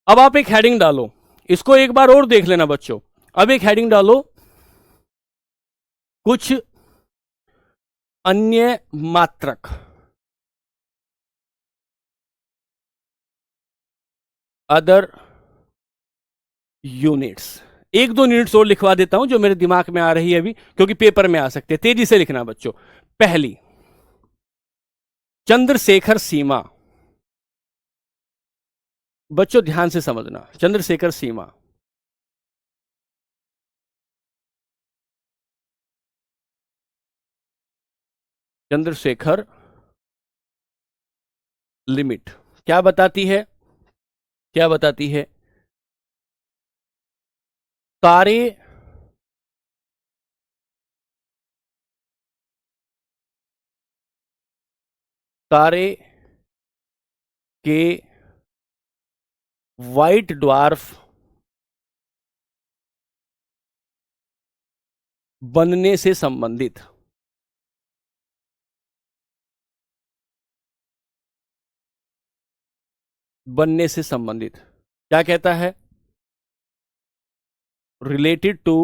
अब आप एक हेडिंग डालो, इसको एक बार और देख लेना बच्चों। अब एक हेडिंग डालो, कुछ अन्य मात्रक। Other units. एक दो यूनिट्स और लिखवा देता हूं जो मेरे दिमाग में आ रही है अभी, क्योंकि पेपर में आ सकते हैं। तेजी से लिखना बच्चों। पहली, चंद्रशेखर सीमा। बच्चों ध्यान से समझना, चंद्रशेखर सीमा। चंद्रशेखर लिमिट क्या बताती है? तारे के व्हाइट ड्वार्फ बनने से संबंधित। क्या कहता है? Related to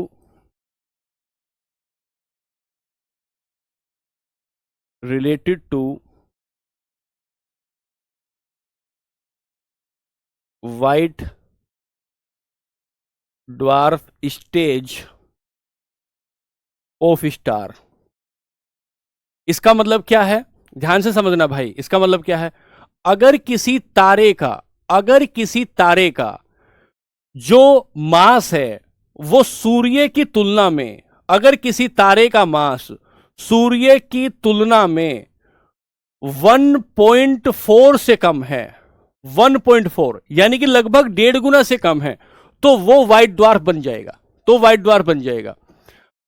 white dwarf stage of star. इसका मतलब क्या है? ध्यान से समझना भाई, इसका मतलब क्या है? अगर किसी तारे का जो मास है वो सूर्य की तुलना में, अगर किसी तारे का मास सूर्य की तुलना में 1.4 से कम है, 1.4 यानी कि लगभग 1.5 गुना से कम है, तो वो व्हाइट ड्वार्फ बन जाएगा।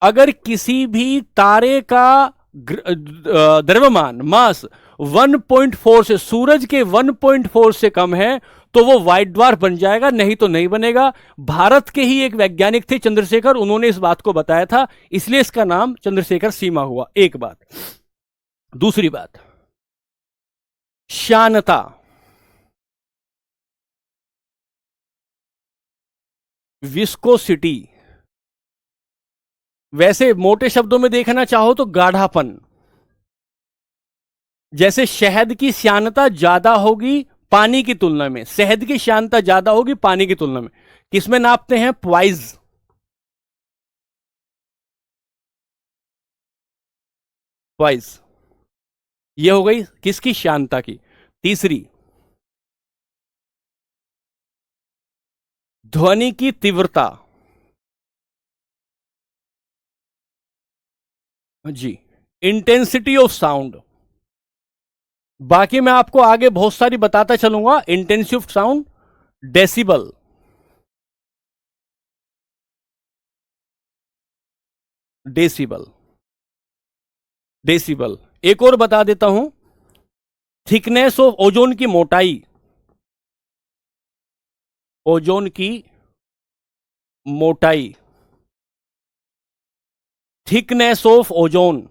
अगर किसी भी तारे का द्रव्यमान मास 1.4 से, सूरज के 1.4 से कम है, तो वो व्हाइट ड्वार्फ बन जाएगा, नहीं तो नहीं बनेगा। भारत के ही एक वैज्ञानिक थे चंद्रशेखर, उन्होंने इस बात को बताया था, इसलिए इसका नाम चंद्रशेखर सीमा हुआ। एक बात। दूसरी बात, श्यानता, विस्कोसिटी, वैसे मोटे शब्दों में देखना चाहो तो गाढ़ापन। जैसे शहद की श्यानता ज्यादा होगी पानी की तुलना में, शहद की श्यानता ज्यादा होगी पानी की तुलना में। किसमें नापते हैं? प्वाइज। प्वाइज, ये हो गई किसकी? श्यानता की। तीसरी, ध्वनि की तीव्रता। जी, इंटेंसिटी ऑफ साउंड। बाकी मैं आपको आगे बहुत सारी बताता चलूंगा। Intensity of sound, decibel, decibel, decibel. एक और बता देता हूं, थिकनेस ऑफ ओजोन की मोटाई, ओजोन की मोटाई, thickness of ozone,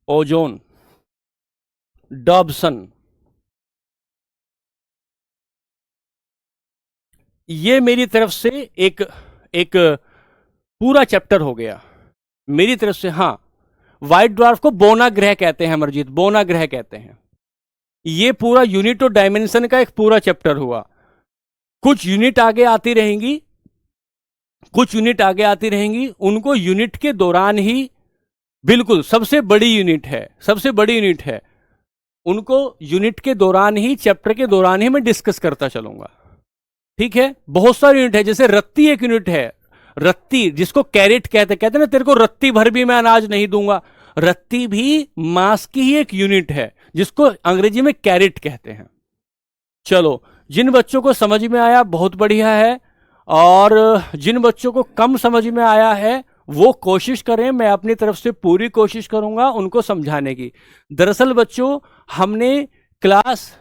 ozone, Dobson. ये मेरी तरफ से एक एक पूरा चैप्टर हो गया मेरी तरफ से। हाँ, व्हाइट ड्वार्फ को बोना ग्रह कहते हैं अमरजीत, बोना ग्रह कहते हैं। ये पूरा यूनिट और डायमेंशन का एक पूरा चैप्टर हुआ। कुछ यूनिट आगे आती रहेंगी, कुछ यूनिट आगे आती रहेंगी, उनको यूनिट के दौरान ही, बिल्कुल सबसे बड़ी यूनिट है, सबसे बड़ी यूनिट है, उनको यूनिट के दौरान ही, चैप्टर के दौरान ही मैं डिस्कस करता चलूंगा। ठीक है, बहुत सारी यूनिट है। जैसे रत्ती एक यूनिट है, रत्ती जिसको कैरेट कहते ना, तेरे को रत्ती भर भी मैं अनाज नहीं दूंगा। रत्ती भी मास की ही एक यूनिट है, जिसको अंग्रेजी में कैरेट कहते हैं। चलो, जिन बच्चों को समझ में आया बहुत बढ़िया है, और जिन बच्चों को कम समझ में आया है वो कोशिश करें, मैं अपनी तरफ से पूरी कोशिश करूंगा उनको समझाने की। दरअसल बच्चों, हमने क्लास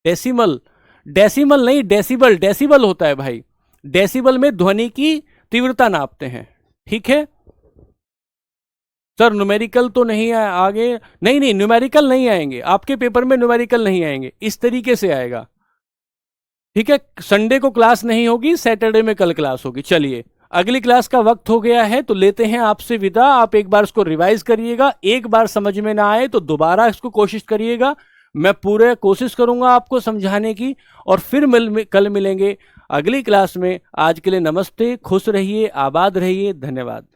डेसिमल, डेसिमल नहीं डेसिबल, डेसिबल होता है भाई। डेसिबल में ध्वनि की तीव्रता नापते हैं। ठीक है सर, न्यूमेरिकल तो नहीं आगे? नहीं नहीं, न्यूमेरिकल नहीं आएंगे आपके पेपर में, न्यूमेरिकल नहीं आएंगे, इस तरीके से आएगा। ठीक है, संडे को क्लास नहीं होगी, सैटरडे में कल क्लास होगी। चलिए, अगली क्लास का वक्त हो गया है, तो लेते हैं आपसे विदा। आप एक बार इसको रिवाइज करिएगा, एक बार समझ में ना आए तो दोबारा इसको कोशिश करिएगा। मैं पूरे कोशिश करूंगा आपको समझाने की, और फिर कल मिलेंगे अगली क्लास में। आज के लिए नमस्ते, खुश रहिए, आबाद रहिए, धन्यवाद।